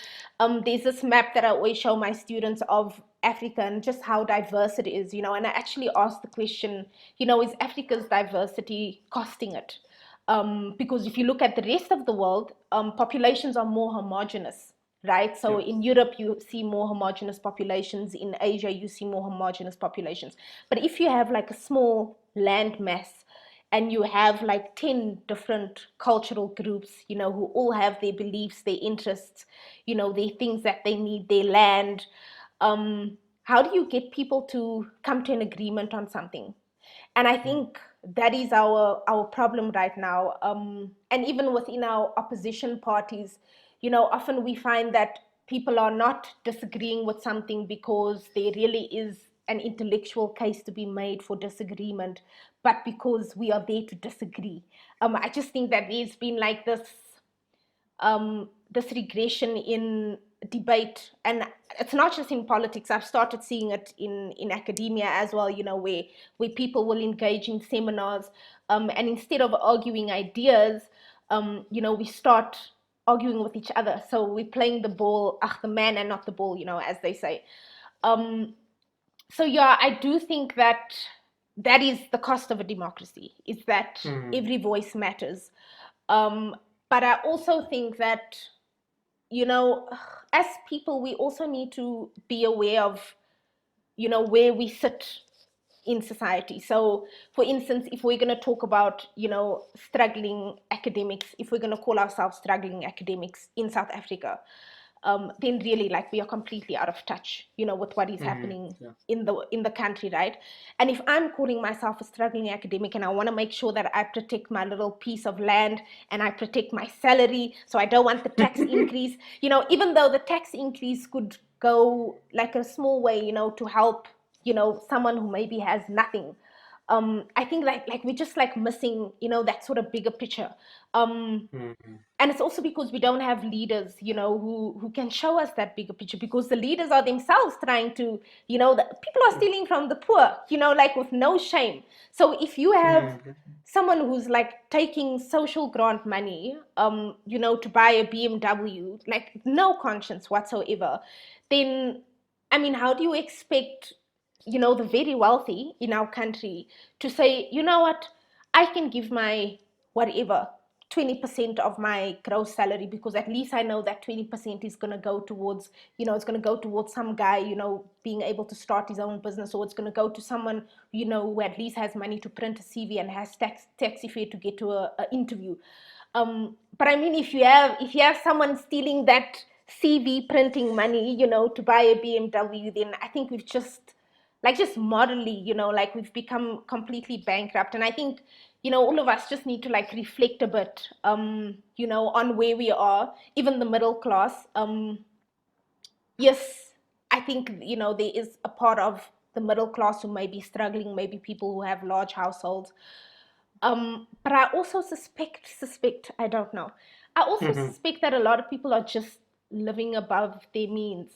there's this map that I always show my students of Africa and just how diverse it is, and I actually asked the question, is Africa's diversity costing it? Because if you look at the rest of the world, populations are more homogenous, right? So
Yeah.
in Europe, you see more homogenous populations. In Asia, you see more homogenous populations. But if you have like a small land mass and you have like 10 different cultural groups, who all have their beliefs, their interests, their things that they need, their land, how do you get people to come to an agreement on something? And I think that is our problem right now. And even within our opposition parties, often we find that people are not disagreeing with something because there really is an intellectual case to be made for disagreement, but because we are there to disagree. I just think that there's been like this regression in debate, and it's not just in politics. I've started seeing it in academia as well, where people will engage in seminars, and instead of arguing ideas, we start arguing with each other. So we're playing the ball, the man and not the ball, as they say. So yeah, I do think that that is the cost of a democracy, is that every voice matters. But I also think that, as people, we also need to be aware of, where we sit in society. So, for instance, if we're going to talk about, struggling academics, if we're going to call ourselves struggling academics in South Africa, then really, like, we are completely out of touch, with what is happening in the country, right? And if I'm calling myself a struggling academic and I want to make sure that I protect my little piece of land and I protect my salary, so I don't want the tax increase, even though the tax increase could go like a small way, to help, someone who maybe has nothing. I think like we're just like missing, that sort of bigger picture. And it's also because we don't have leaders, who can show us that bigger picture, because the leaders are themselves trying to, people are stealing from the poor, like with no shame. So if you have someone who's like taking social grant money, to buy a BMW, like no conscience whatsoever, then, I mean, how do you expect, the very wealthy in our country to say, you know what, I can give my whatever 20% of my gross salary, because at least I know that 20% is going to go towards, it's going to go towards some guy, being able to start his own business, or it's going to go to someone, who at least has money to print a CV and has taxi fare to get to a interview. But I mean, if you have someone stealing that CV printing money, to buy a BMW, then I think we've just morally, like we've become completely bankrupt. And I think, all of us just need to like reflect a bit, on where we are, even the middle class. Yes, I think, there is a part of the middle class who may be struggling, maybe people who have large households. But I also suspect, I don't know. I also suspect that a lot of people are just living above their means,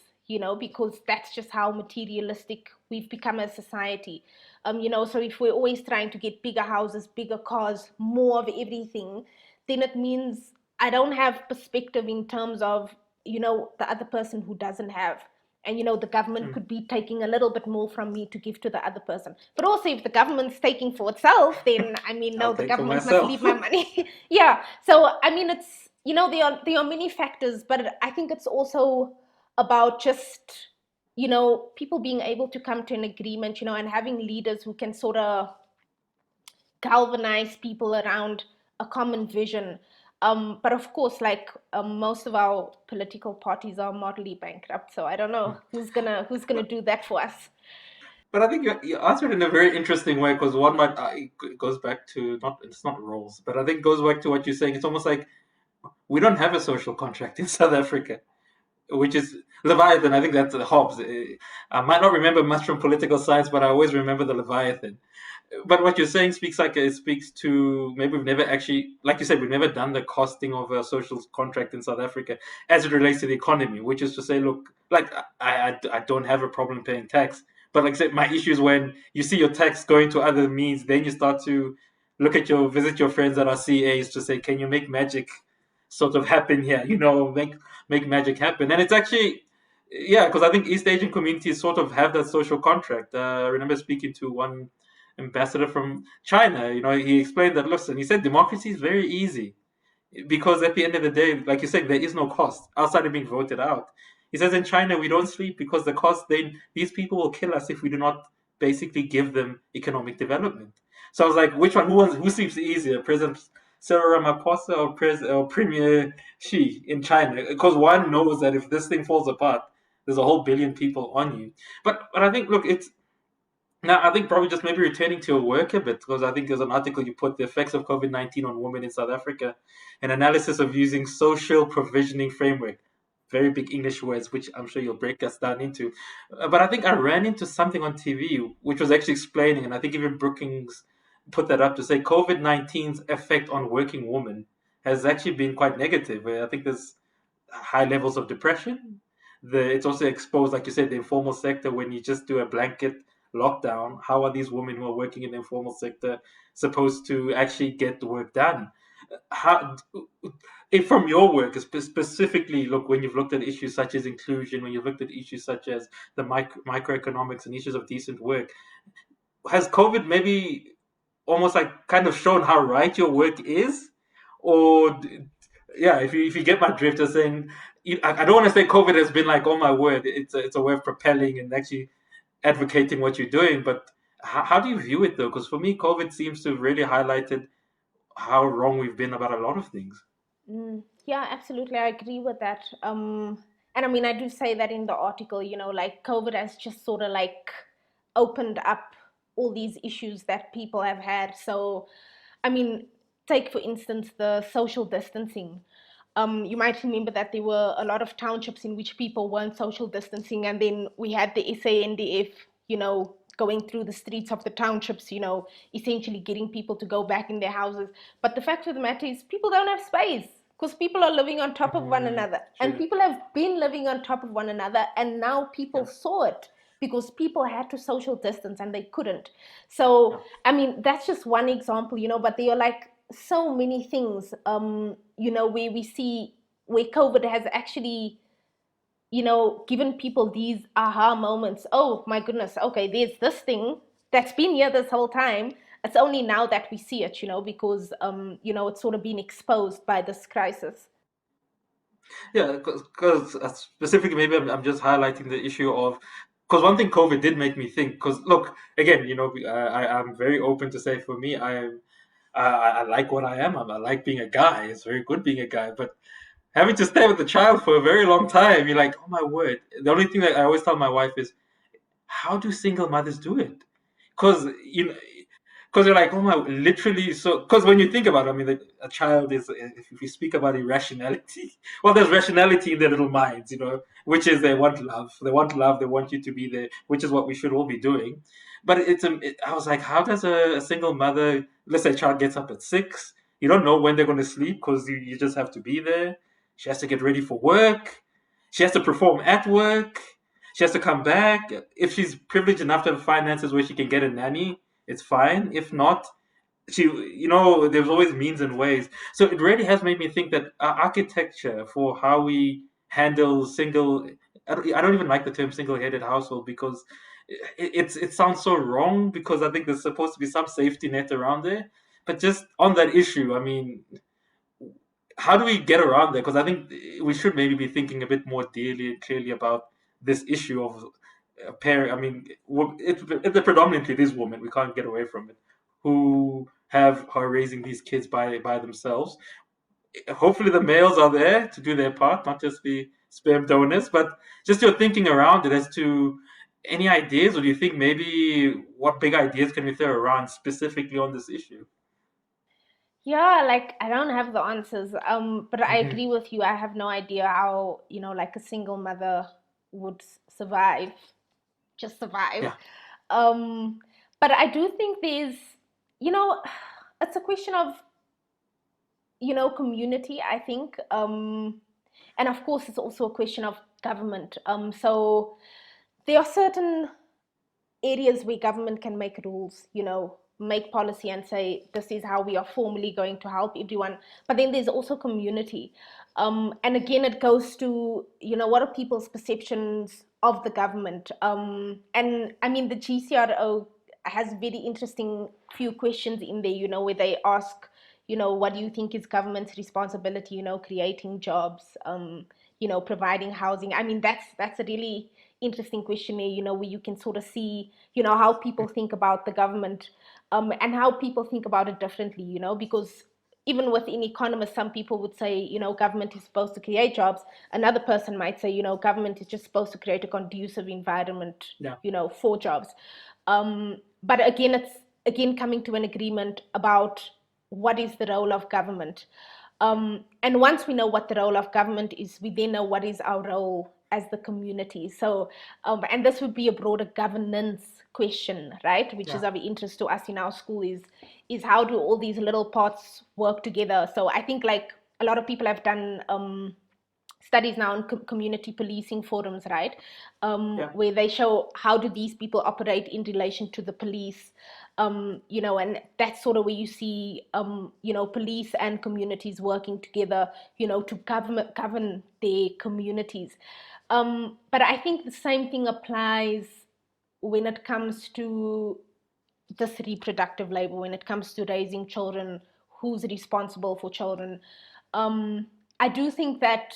because that's just how materialistic we've become as society. So if we're always trying to get bigger houses, bigger cars, more of everything, then it means I don't have perspective in terms of, the other person who doesn't have. And, the government could be taking a little bit more from me to give to the other person. But also, if the government's taking for itself, then, I mean, no,
I'll
the
take for
government must
myself.
leave my money. Yeah. So, I mean, it's, there are many factors, but I think it's also about just, people being able to come to an agreement, and having leaders who can sort of galvanize people around a common vision. But of course, like, most of our political parties are morally bankrupt, so I don't know who's gonna do that for us.
But I think you answered in a very interesting way, because one might it goes back to, not, it's not roles, but I think it goes back to what you're saying. It's almost like we don't have a social contract in South Africa, which is Leviathan. I think that's the Hobbes. I might not remember much from political science, but I always remember the Leviathan. But what you're saying speaks like it speaks to, maybe we've never actually, like you said, we've never done the costing of a social contract in South Africa as it relates to the economy, which is to say, look, like I don't have a problem paying tax, but like I said, my issue is when you see your tax going to other means, then you start to visit your friends that are CAs to say, can you make magic sort of happen here? Make magic happen, and it's actually yeah, because I think East Asian communities sort of have that social contract. I remember speaking to one ambassador from China. He explained that, listen, he said democracy is very easy because at the end of the day, like you said, there is no cost outside of being voted out. He says in China we don't sleep because the cost these people will kill us if we do not basically give them economic development. So I was like, which one? Who seems easier, President Cyril Ramaphosa or Premier Xi in China? Because one knows that if this thing falls apart, there's a whole billion people on you. But I think, look, it's now, I think probably just maybe returning to your work a bit, because I think there's an article you put, the effects of COVID-19 on women in South Africa, an analysis of using social provisioning framework. Very big English words, which I'm sure you'll break us down into. But I think I ran into something on TV which was actually explaining, and I think even Brookings put that up to say COVID-19's effect on working women has actually been quite negative. Where I think there's high levels of depression. It's also exposed, like you said, the informal sector. When you just do a blanket lockdown, how are these women who are working in the informal sector supposed to actually get the work done? How, if from your work specifically, look, when you've looked at issues such as inclusion, when you've looked at issues such as the microeconomics and issues of decent work, has COVID maybe almost like kind of shown how right your work is, or yeah, if you get my drift, of saying I don't want to say COVID has been like, oh my word, it's a way of propelling and actually advocating what you're doing, but how do you view it though? Because for me, COVID seems to have really highlighted how wrong we've been about a lot of things.
Yeah, absolutely. I agree with that. And I mean, I do say that in the article, like COVID has just sort of like opened up all these issues that people have had. So, I mean, take for instance the social distancing. You might remember that there were a lot of townships in which people weren't social distancing, and then we had the SANDF, going through the streets of the townships, essentially getting people to go back in their houses. But the fact of the matter is, people don't have space because people are living on top of one another, and
True.
people have been living on top of one another, and now people
Yeah.
saw it because people had to social distance and they couldn't.
Yeah.
So, I mean, that's just one example, but there are like so many things, where we see where COVID has actually, given people these aha moments. Oh my goodness, okay, there's this thing that's been here this whole time. It's only now that we see it, because, it's sort of been exposed by this crisis.
Yeah, because specifically, maybe I'm just highlighting the issue of, because one thing COVID did make me think. Because look, again, I'm very open to say, for me, I like what I am. I like being a guy. It's very good being a guy, but having to stay with the child for a very long time, you're like, oh my word. The only thing that I always tell my wife is, how do single mothers do it? Because because you're like, oh my, literally. So, because when you think about it, I mean, a child is, if we speak about irrationality, well, there's rationality in their little minds, which is they want love. They want love. They want you to be there, which is what we should all be doing. But I was like, how does a single mother, let's say a child gets up at 6, you don't know when they're going to sleep because you just have to be there. She has to get ready for work. She has to perform at work. She has to come back. If she's privileged enough to have finances where she can get a nanny, it's fine. If not, there's always means and ways. So it really has made me think that our architecture for how we handle I don't even like the term single-headed household, because it sounds so wrong, because I think there's supposed to be some safety net around there. But just on that issue, I mean, how do we get around that? Because I think we should maybe be thinking a bit more dearly and clearly about this issue of parent. I mean, it's predominantly these women. We can't get away from it, who are raising these kids by themselves. Hopefully, the males are there to do their part, not just be sperm donors. But just your thinking around it as to any ideas, or do you think maybe what big ideas can we throw around specifically on this issue?
Yeah, like I don't have the answers. But I
Hmm.
agree with you. I have no idea how, like a single mother would survive, just survive.
Yeah.
Um, but I do think you know, it's a question of, community, I think. And of course, it's also a question of government. So there are certain areas where government can make rules, make policy and say this is how we are formally going to help everyone, but then there's also community. And again, it goes to, what are people's perceptions of the government? And I mean, the GCRO has very interesting few questions in there, where they ask, what do you think is government's responsibility? Creating jobs, providing housing. I mean, that's a really interesting question there, where you can sort of see, how people think about the government, and how people think about it differently, because even within economists, some people would say, government is supposed to create jobs. Another person might say, government is just supposed to create a conducive environment,
Yeah.
For jobs. But again, it's again coming to an agreement about what is the role of government. And once we know what the role of government is, we then know what is our role as the community. So, and this would be a broader governance question, right? Which is
Yeah.
of interest to us in our school is how do all these little parts work together? So I think like a lot of people have done studies now on community policing forums, right?
Yeah.
Where they show how do these people operate in relation to the police, and that's sort of where you see, police and communities working together, to govern their communities. But I think the same thing applies when it comes to this reproductive labor, when it comes to raising children, who's responsible for children. I do think that,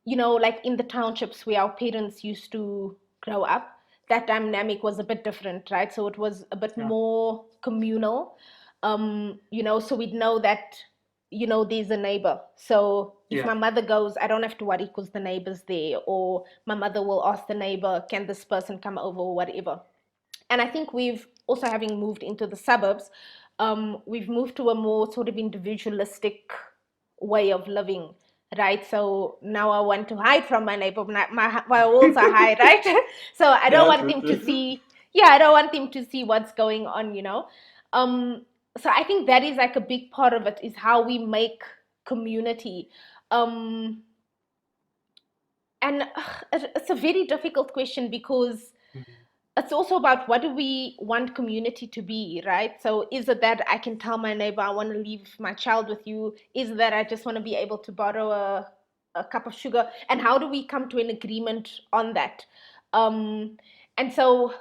like in the townships where our parents used to grow up, that dynamic was a bit different, right? So it was a bit
Yeah.
more communal, so we'd know that, there's a neighbor. So if
Yeah.
my mother goes, I don't have to worry because the neighbor's there, or my mother will ask the neighbor, can this person come over, or whatever. And I think we've also, having moved into the suburbs, we've moved to a more sort of individualistic way of living, right? So now I want to hide from my neighbor. My walls are high, right? So I don't
Yeah.
want
True.
them to
True.
see. Yeah, I don't want them to see what's going on. Um, so I think that is like a big part of it, is how we make community. Um, and it's a very difficult question, because
Mhm.
it's also about what do we want community to be, right? So is it that I can tell my neighbor I want to leave my child with you? Is it that I just want to be able to borrow a cup of sugar? And how do we come to an agreement on that? And so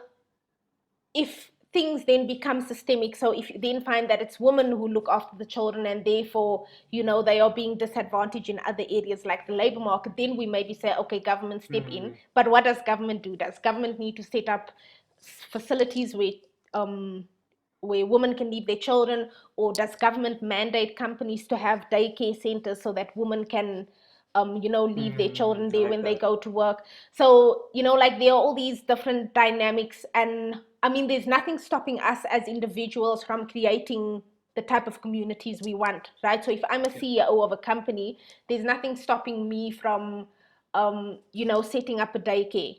if things then become systemic, so if you then find that it's women who look after the children, and therefore, they are being disadvantaged in other areas like the labor market, then we maybe say, okay, government step in.
Mhm.
But what does government do? Does government need to set up facilities where women can leave their children, or does government mandate companies to have daycare centers so that women can leave their children
I
there
like
when they
that.
go to work? So, like there are all these different dynamics, and I mean, there's nothing stopping us as individuals from creating the type of communities we want, right? So if I'm a
Yeah.
CEO of a company, there's nothing stopping me from, setting up a daycare,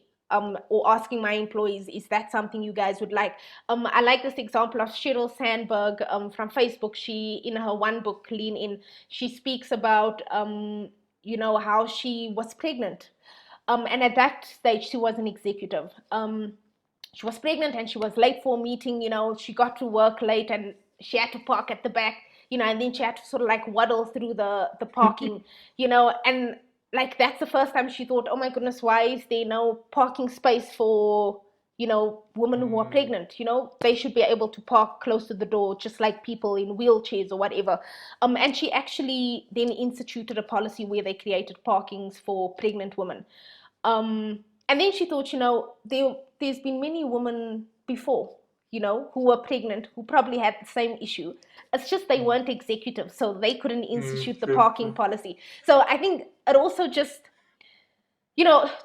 or asking my employees, is that something you guys would like? I like this example of Sheryl Sandberg, from Facebook. She, in her one book, Lean In, she speaks about, how she was pregnant. And at that stage, she was an executive. She was pregnant and she was late for a meeting. She got to work late and she had to park at the back, and then she had to sort of like waddle through the parking, and like that's the first time she thought, oh my goodness, why is there no parking space for, women who are
Mm.
pregnant? They should be able to park close to the door, just like people in wheelchairs or whatever. And she actually then instituted a policy where they created parkings for pregnant women. And then she thought, there's been many women before, who were pregnant, who probably had the same issue. It's just they
Mm.
weren't executives, so they couldn't institute the
True.
parking
True.
policy. So I think it also just,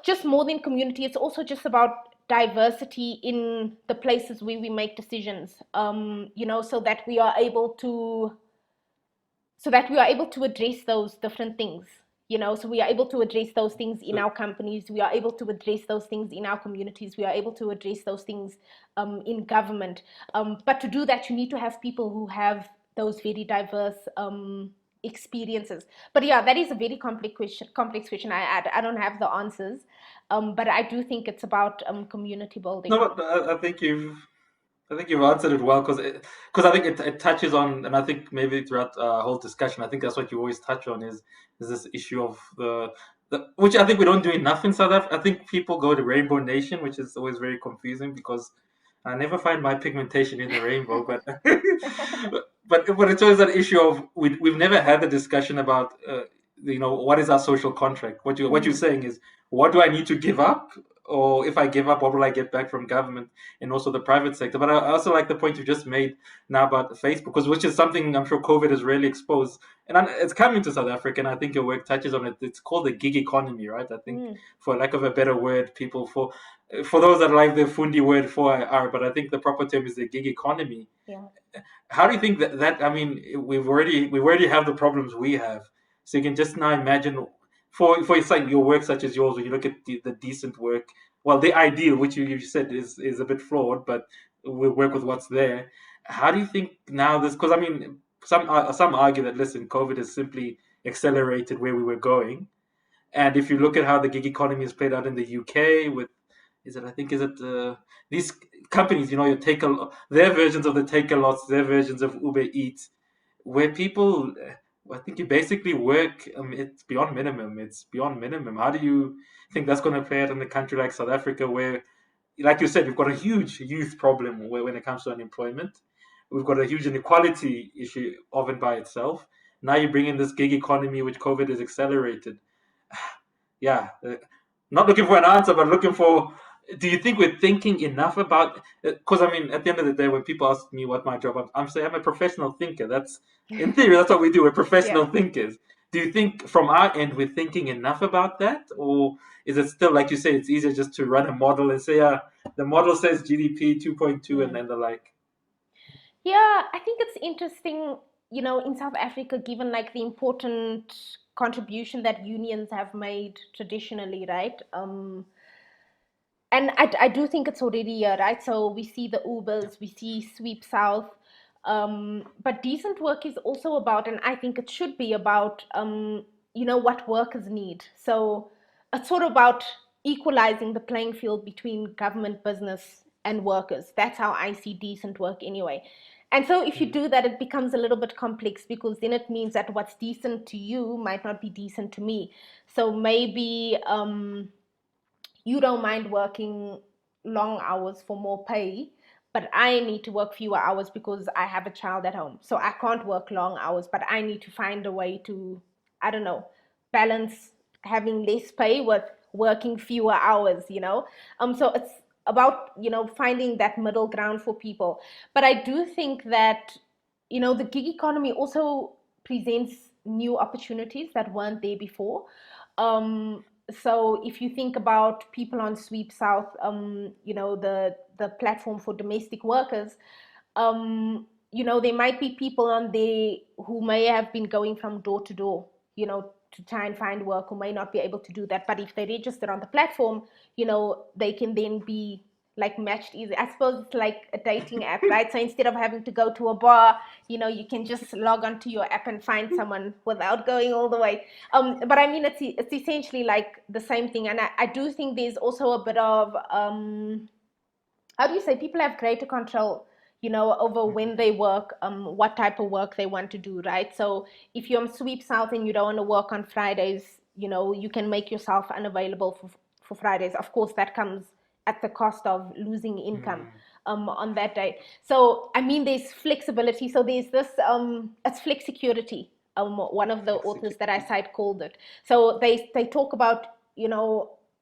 just more than community, it's also just about diversity in the places where we make decisions, so that we are able to address those different things, so we are able to address those things in
So,
our companies, we are able to address those things in our communities, we are able to address those things, in government. But to do that, you need to have people who have those very diverse, experiences. But yeah, that is a very complex question. I don't have the answers, but I do think it's about, community building.
no, but I think you've I think you've answered it well because I think it touches on, and I think maybe throughout our whole discussion, I think that's what you always touch on is this issue of the which I think we don't do enough in South Africa. I think people go to Rainbow Nation, which is always very confusing because I never find my pigmentation in the rainbow, but but it's always that issue of we've never had the discussion about what is our social contract. What you're saying is what do I need to give up, or if I give up, what will I get back from government and also the private sector? But I also like the point you just made now about Facebook, because which is something I'm sure COVID has really exposed, and it's coming to South Africa, and I think your work touches on it. It's called the gig economy, right? I think,
Mm,
for lack of a better word, people for those that like the fundi word for IR, but I think the proper term is the gig economy.
yeah.
How do you think that I mean, we already have the problems we have, so you can just now imagine for like your work such as yours, when you look at the decent work, well, the ideal, which you said is a bit flawed, but we work with what's there. How do you think now this, because I mean, some argue that, listen, COVID has simply accelerated where we were going, and if you look at how the gig economy is played out in the UK with, is it these companies, you take their versions of the take a lots, their versions of Uber Eats, where people, I think you basically work, it's beyond minimum. It's beyond minimum. How do you think that's going to play out in a country like South Africa, where, like you said, we've got a huge youth problem when it comes to unemployment. We've got a huge inequality issue of and by itself. Now you bring in this gig economy, which COVID has accelerated. Yeah, not looking for an answer, but looking for. Do you think we're thinking enough about? Because I mean, at the end of the day, when people ask me what my job, I'm saying I'm a professional thinker. That's, in theory, that's what we do. We're
Yeah.
professional thinkers. Do you think from our end we're thinking enough about that, or is it still, like you say, it's easier just to run a model and say, yeah, the model says GDP 2.2, and
Mm.
then the like.
Yeah, I think it's interesting, in South Africa, given like the important contribution that unions have made traditionally, right? And I do think it's already here, right? So we see the Ubers, we see Sweep South, but decent work is also about, and I think it should be about, what workers need. So it's sort of about equalizing the playing field between government, business, and workers. That's how I see decent work anyway. And so if you
Mm,
do that, it becomes a little bit complex, because then it means that what's decent to you might not be decent to me. So maybe you don't mind working long hours for more pay, but I need to work fewer hours because I have a child at home. So I can't work long hours, but I need to find a way to, I don't know, balance having less pay with working fewer hours. So it's about, finding that middle ground for people. But I do think that, the gig economy also presents new opportunities that weren't there before. So if you think about people on Sweep South, the platform for domestic workers, there might be people on there who may have been going from door to door, to try and find work, who may not be able to do that. But if they register on the platform, they can then be like matched easy. I suppose it's like a dating app, right? So instead of having to go to a bar, you can just log onto your app and find someone without going all the way. But I mean, it's essentially like the same thing. And I do think there's also a bit of, how do you say, people have greater control, over when they work, what type of work they want to do, right? So if you're on Sweep South and you don't want to work on Fridays, you can make yourself unavailable for Fridays. Of course, that comes at the cost of losing income
mm,
on that day. So I mean, there's flexibility. So there's this, it's flex security. One of the authors that I
security.
cite called it. So they talk about,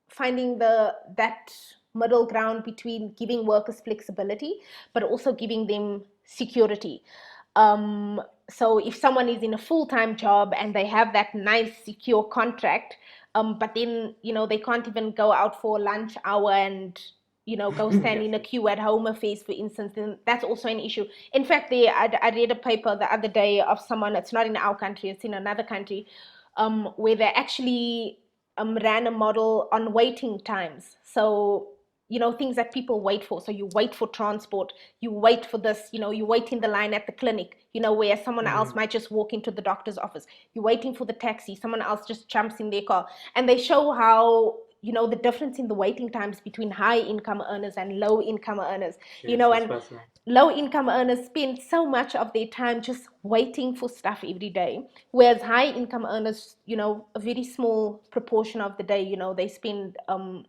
finding that middle ground between giving workers flexibility, but also giving them security. So if someone is in a full-time job and they have that nice secure contract, but then they can't even go out for lunch hour and go stand
Yes.
in a queue at Home Affairs, for instance, then that's also an issue. In fact, I read a paper the other day of someone, it's not in our country, it's in another country, where they actually ran a model on waiting times. So things that people wait for. So you wait for transport, you wait for this, you wait in the line at the clinic, where someone else
Mm,
might just walk into the doctor's office. You're waiting for the taxi, someone else just jumps in their car. And they show how the difference in the waiting times between high income earners and low income earners,
Yes, that's
and
fascinating.
low income earners spend so much of their time just waiting for stuff every day, whereas high income earners, a very small proportion of the day, they spend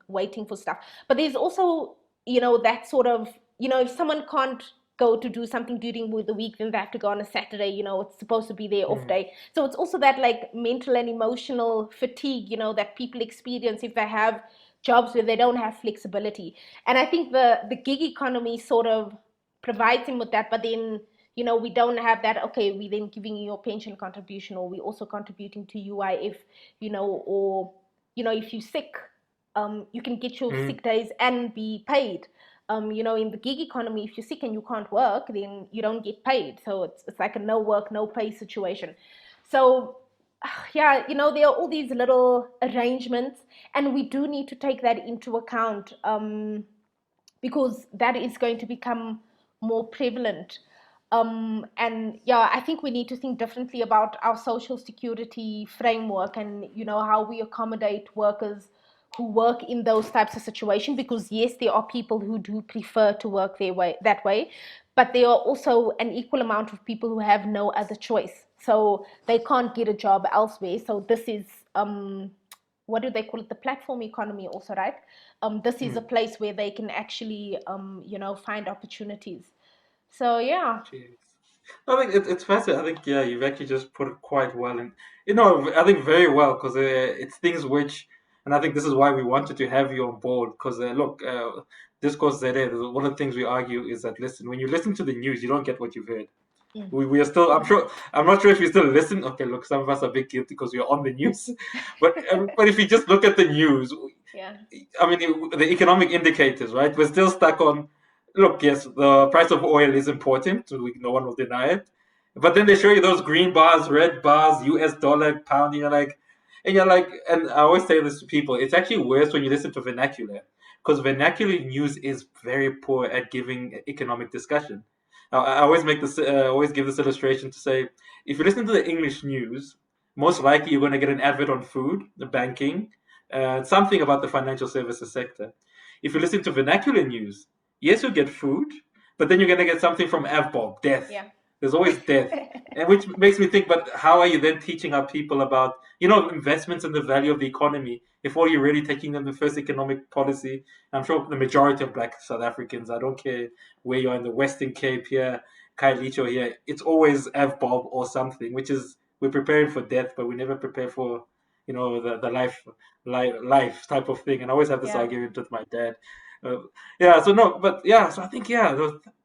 waiting for stuff. But there's also, that sort of, if someone can't go to do something during the week, then they have to go on a Saturday. It's supposed to be their off
Mm,
day. So it's also that like mental and emotional fatigue, that people experience if they have jobs where they don't have flexibility. And I think the gig economy sort of provides him with that, but then we don't have that. Okay, we then giving you your pension contribution, or we also contributing to UIF, or if you're sick, you can get your
mm,
sick days and be paid. In the gig economy, if you're sick and you can't work, then you don't get paid. So it's like a no work, no pay situation. So yeah, there are all these little arrangements, and we do need to take that into account, because that is going to become more prevalent. And yeah, I think we need to think differently about our social security framework, and how we accommodate workers who work in those types of situations. Because yes, there are people who do prefer to work that way, but there are also an equal amount of people who have no other choice, so they can't get a job elsewhere. So this is, what do they call it, the platform economy also, right? This is a
mm.
place where they can actually, find opportunities. So yeah.
Jeez. I think it's fascinating. I think, yeah, you've actually just put it quite well, and I think very well, because it's things which, and I think this is why we wanted to have you on board. Because look, Discourse ZA, one of the things we argue is that, listen, when you listen to the news, you don't get what you've heard.
Mm.
We are still. I'm not sure if you still listen. Okay, look, some of us are a bit guilty because we are on the news, but if you just look at the news,
Yeah.
I mean, the economic indicators, right? We're still stuck on. Look, yes, the price of oil is important. No one will deny it. But then they show you those green bars, red bars, US dollar, pound, and I always say this to people. It's actually worse when you listen to vernacular, because vernacular news is very poor at giving economic discussion. I always always give this illustration to say, if you listen to the English news, most likely you're going to get an advert on food, the banking, something about the financial services sector. If you listen to vernacular news, yes, you get food, but then you're going to get something from AvBob, death.
Yeah.
There's always death. And which makes me think, but how are you then teaching our people about, investments in the value of the economy if all you're really taking them the first economic policy? I'm sure the majority of Black South Africans, I don't care where you are in the Western Cape here, Kailicho here, it's always AvBob or something, which is we're preparing for death, but we never prepare for, the life type of thing. And I always have this
Yeah.
argument with my dad. Uh, yeah, so no, but yeah, so I think, yeah,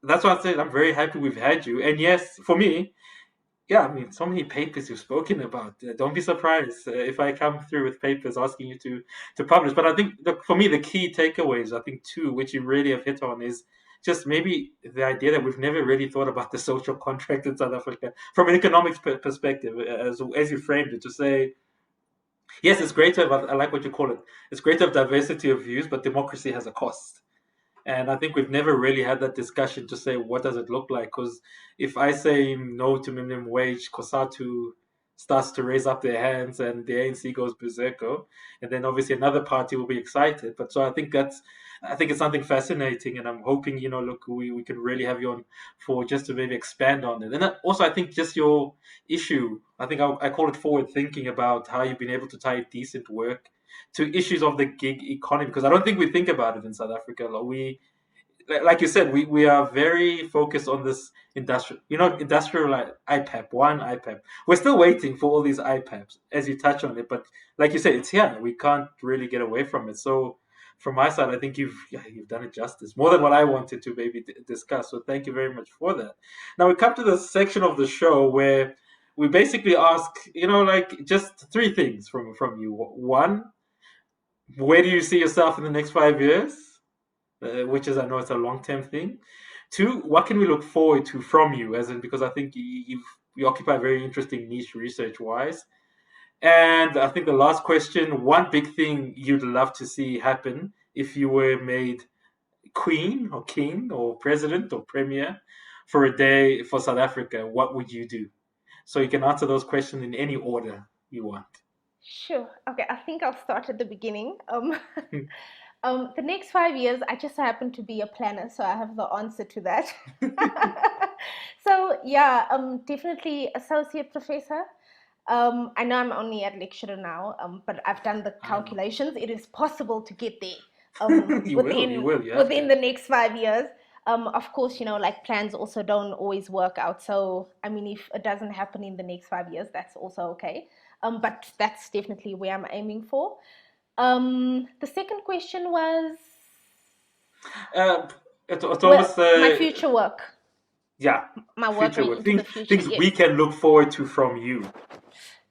that's why I said I'm very happy we've had you. And yes, for me, yeah, I mean, so many papers you've spoken about. Don't be surprised if I come through with papers asking you to publish. But I think, look, for me, the key takeaways, I think, too, which you really have hit on, is just maybe the idea that we've never really thought about the social contract in South Africa from an economics perspective, as you framed it, to say, yes, it's great to have, I like what you call it, it's great to have diversity of views, but democracy has a cost. And I think we've never really had that discussion to say, what does it look like? Because if I say no to minimum wage, COSATU starts to raise up their hands and the ANC goes berserker, and then obviously another party will be excited. But so I think it's something fascinating, and I'm hoping, look, we could really have you on for just to maybe expand on it. And also, I think just your issue, I think I call it forward thinking about how you've been able to tie decent work to issues of the gig economy, because I don't think we think about it in South Africa. Like you said, we are very focused on this industrial, like IPAP 1. We're still waiting for all these IPAPs, as you touch on it. But like you said, it's here. We can't really get away from it. So from my side, I think you've done it justice, more than what I wanted to maybe discuss. So thank you very much for that. Now we come to the section of the show where we basically ask, like, just three things from you. One, where do you see yourself in the next 5 years? Which is, I know it's a long term thing. Two, what can we look forward to from you? As in, because I think you occupy a very interesting niche research wise. And I think the last question, one big thing you'd love to see happen if you were made queen or king or president or premier for a day for South Africa, what would you do? So you can answer those questions in any order you want.
Sure. Okay, I think I'll start at the beginning. The next 5 years, I just happen to be a planner, so I have the answer to that. So yeah, definitely associate professor. I know I'm only at lecturer now, but I've done the calculations. It is possible to get there
You have
within
to.
the next 5 years. Of course, like plans also don't always work out. So, I mean, if it doesn't happen in the next 5 years, that's also okay. But that's definitely where I'm aiming for. The second question was,
Uh, it's
well,
almost
my future work,
yeah,
my work
future
going
work,
into the future.
things
Yes.
we can look forward to from you.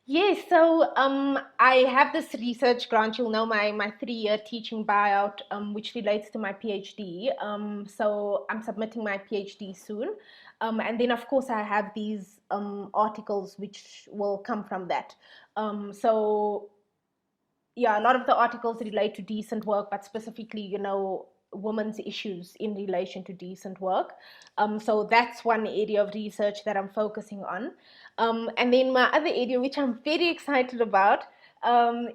Yes, so I have this research grant. You'll know my 3 year teaching buyout, which relates to my PhD. So I'm submitting my PhD soon, and then of course I have these articles which will come from that. So yeah, a lot of the articles relate to decent work, but specifically, women's issues in relation to decent work. So that's one area of research that I'm focusing on. And then my other area, which I'm very excited about,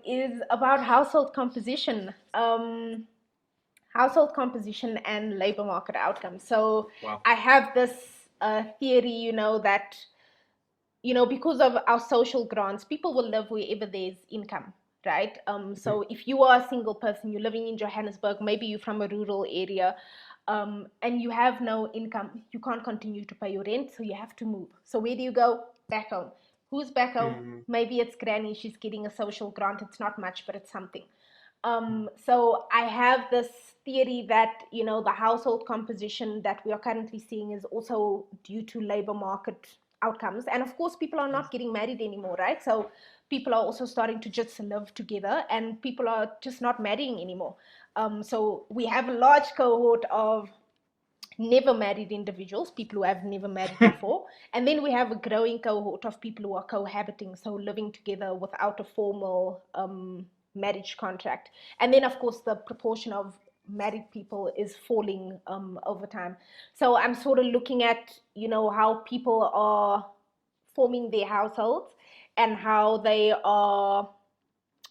is about household composition and labor market outcomes. So
Wow.
I have this theory, that because of our social grants, people will live wherever there's income, right? So if you are a single person, you're living in Johannesburg, maybe you're from a rural area, and you have no income, you can't continue to pay your rent, so you have to move. So where do you go? Back home. Who's back home? Maybe it's granny, she's getting a social grant. It's not much, but it's something. So I have this theory that the household composition that we are currently seeing is also due to labor market outcomes, and of course people are not getting married anymore, right? So people are also starting to just live together, and people are just not marrying anymore. So we have a large cohort of never married individuals, people who have never married before, and then we have a growing cohort of people who are cohabiting, so living together without a formal marriage contract. And then of course the proportion of married people is falling over time. So I'm sort of looking at how people are forming their households and how they are,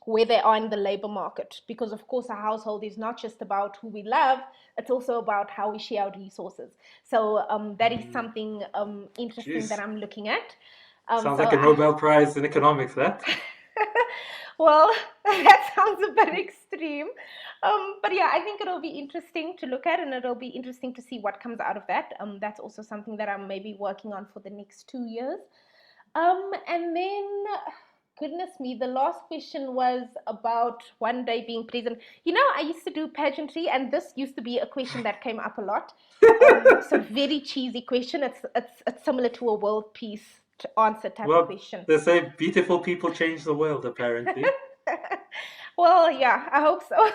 where they are in the labor market, because of course a household is not just about who we love, it's also about how we share our resources. So that is something interesting that
Jeez,
I'm looking at.
sounds
So
like a Nobel Prize in economics. That.
well, that sounds a bit extreme, but yeah, I think it'll be interesting to look at, and it'll be interesting to see what comes out of that. That's also something that I'm maybe working on for the next 2 years. And then, goodness me, the last question was about one day being present. I used to do pageantry, and this used to be a question that came up a lot. So very cheesy question. It's similar to a world peace to answer type of
Well,
question.
they say beautiful people change the world. Apparently.
Well, yeah, I hope so.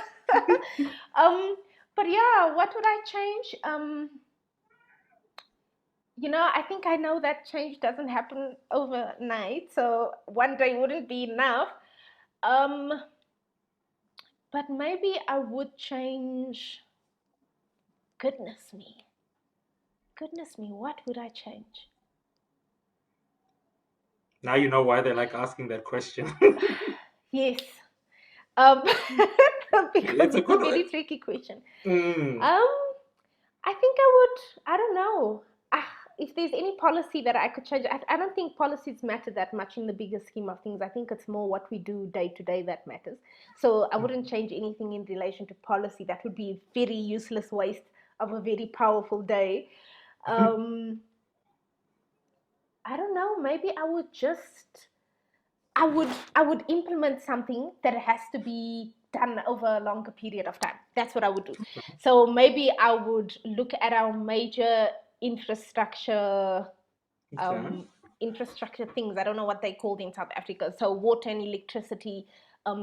um, but yeah, what would I change? I think I know that change doesn't happen overnight, so one day wouldn't be enough. Um, but maybe I would change. Goodness me. Goodness me, what would I change?
Now you know why they like asking that question.
Yes. Because
It's a
it's a
good
very
one.
tricky question.
Mm.
Um, I think I would, I don't know. If there's any policy that I could change, I don't think policies matter that much in the bigger scheme of things. I think it's more what we do day to day that matters. So I wouldn't change anything in relation to policy. That would be a very useless waste of a very powerful day. Um, I don't know. Maybe I would implement something that has to be done over a longer period of time. That's what I would do. So maybe I would look at our major infrastructure
Okay.
infrastructure things. I don't know what they called in South Africa. So water and electricity,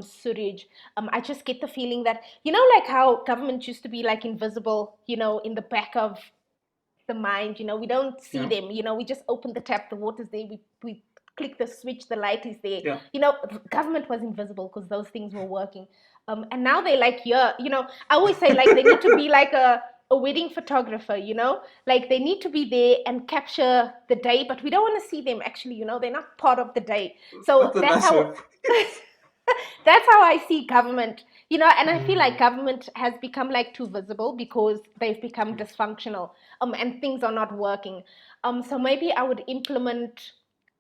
sewage. I just get the feeling that like how government used to be like invisible, in the back of the mind. We don't see
Yeah.
them. We just open the tap, the water's there. We click the switch, the light is there.
Yeah.
Government was invisible because those things were working. And now they like here. I always say like they need to be like a wedding photographer, like they need to be there and capture the day, but we don't want to see them actually, they're not part of the day. So
That's a
that's
nice way
how
of putting it.
That's how I see government, and I feel like
Mm.
government has become like too visible because they've become dysfunctional, and things are not working. So maybe I would implement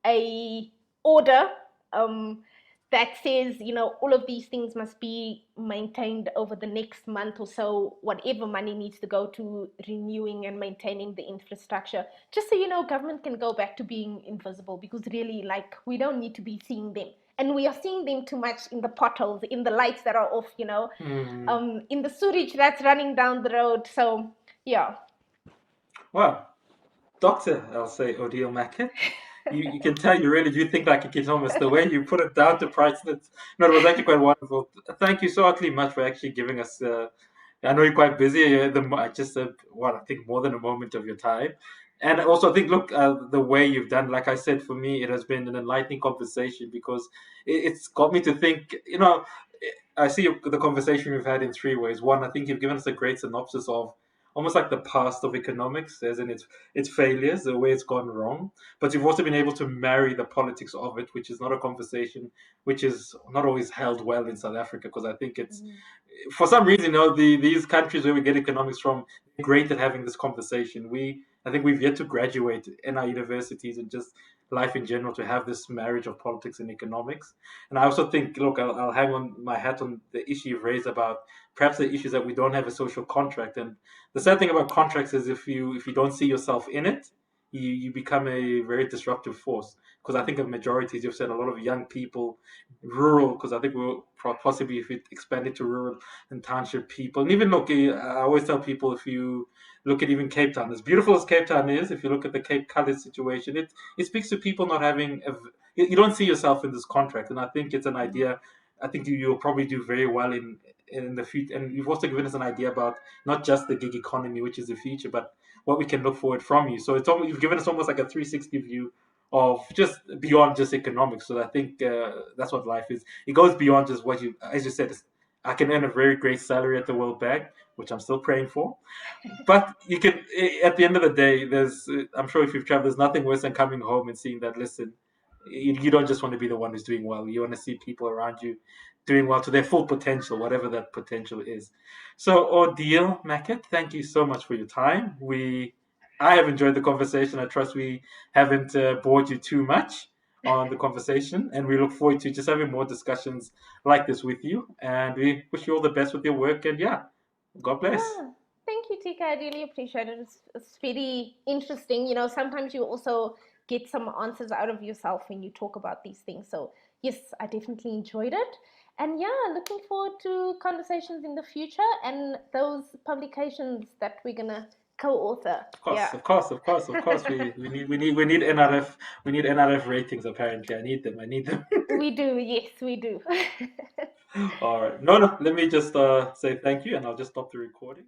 a order, um, that says, all of these things must be maintained over the next month or so, whatever money needs to go to renewing and maintaining the infrastructure, just so, government can go back to being invisible, because really, like, we don't need to be seeing them. And we are seeing them too much in the potholes, in the lights that are off,
Mm.
in the sewage that's running down the road. So, yeah.
Wow. Doctor, I'll say Odile Mackett. You can tell you really do think like a economist. The way you put it down to price, no, it was actually quite wonderful. Thank you so utterly much for actually giving us. I know you're quite busy. I just I think more than a moment of your time, and also I think look the way you've done. Like I said, for me, it has been an enlightening conversation because it's got me to think. I see the conversation we've had in three ways. One, I think you've given us a great synopsis of almost like the past of economics, as in its failures, the way it's gone wrong. But you've also been able to marry the politics of it, which is not a conversation which is not always held well in South Africa, because I think it's
Mm-hmm.
for some reason, these countries where we get economics from, they're great at having this conversation. I think we've yet to graduate in our universities and just life in general to have this marriage of politics and economics. And I also think, look, I'll hang on my hat on the issue you've raised about perhaps the issues that we don't have a social contract. And the sad thing about contracts is if you don't see yourself in it, you become a very disruptive force. Because I think of majorities, you've said a lot of young people, rural, because I think we'll possibly if it expanded to rural and township people. And even look, I always tell people if you look at even Cape Town, as beautiful as Cape Town is, if you look at the Cape Colored situation, it speaks to people not having you don't see yourself in this contract. And I think it's an idea. I think you'll probably do very well in the future. And you've also given us an idea about not just the gig economy, which is the future, but what we can look forward from you. So you've given us almost like a 360 view of just beyond just economics. So I think that's what life is. It goes beyond just what you, as you said, I can earn a very great salary at the World Bank, which I'm still praying for. But you can, at the end of the day, I'm sure if you've traveled, there's nothing worse than coming home and seeing that, listen, you don't just want to be the one who's doing well. You want to see people around you doing well to their full potential, whatever that potential is. So, Odile Mackett, thank you so much for your time. I have enjoyed the conversation. I trust we haven't bored you too much on the conversation, and we look forward to just having more discussions like this with you. And we wish you all the best with your work. And yeah, God bless.
Yeah, thank you, Tika. I really appreciate it. It's very interesting. Sometimes you also get some answers out of yourself when you talk about these things. So, yes, I definitely enjoyed it. And yeah, looking forward to conversations in the future and those publications that we're going to co-author.
Of course,
Yeah.
of course, of course, of course. We need NRF ratings. Apparently, I need them. I need them.
We do. Yes, we do.
All right. No, no. Let me just say thank you, and I'll just stop the recording.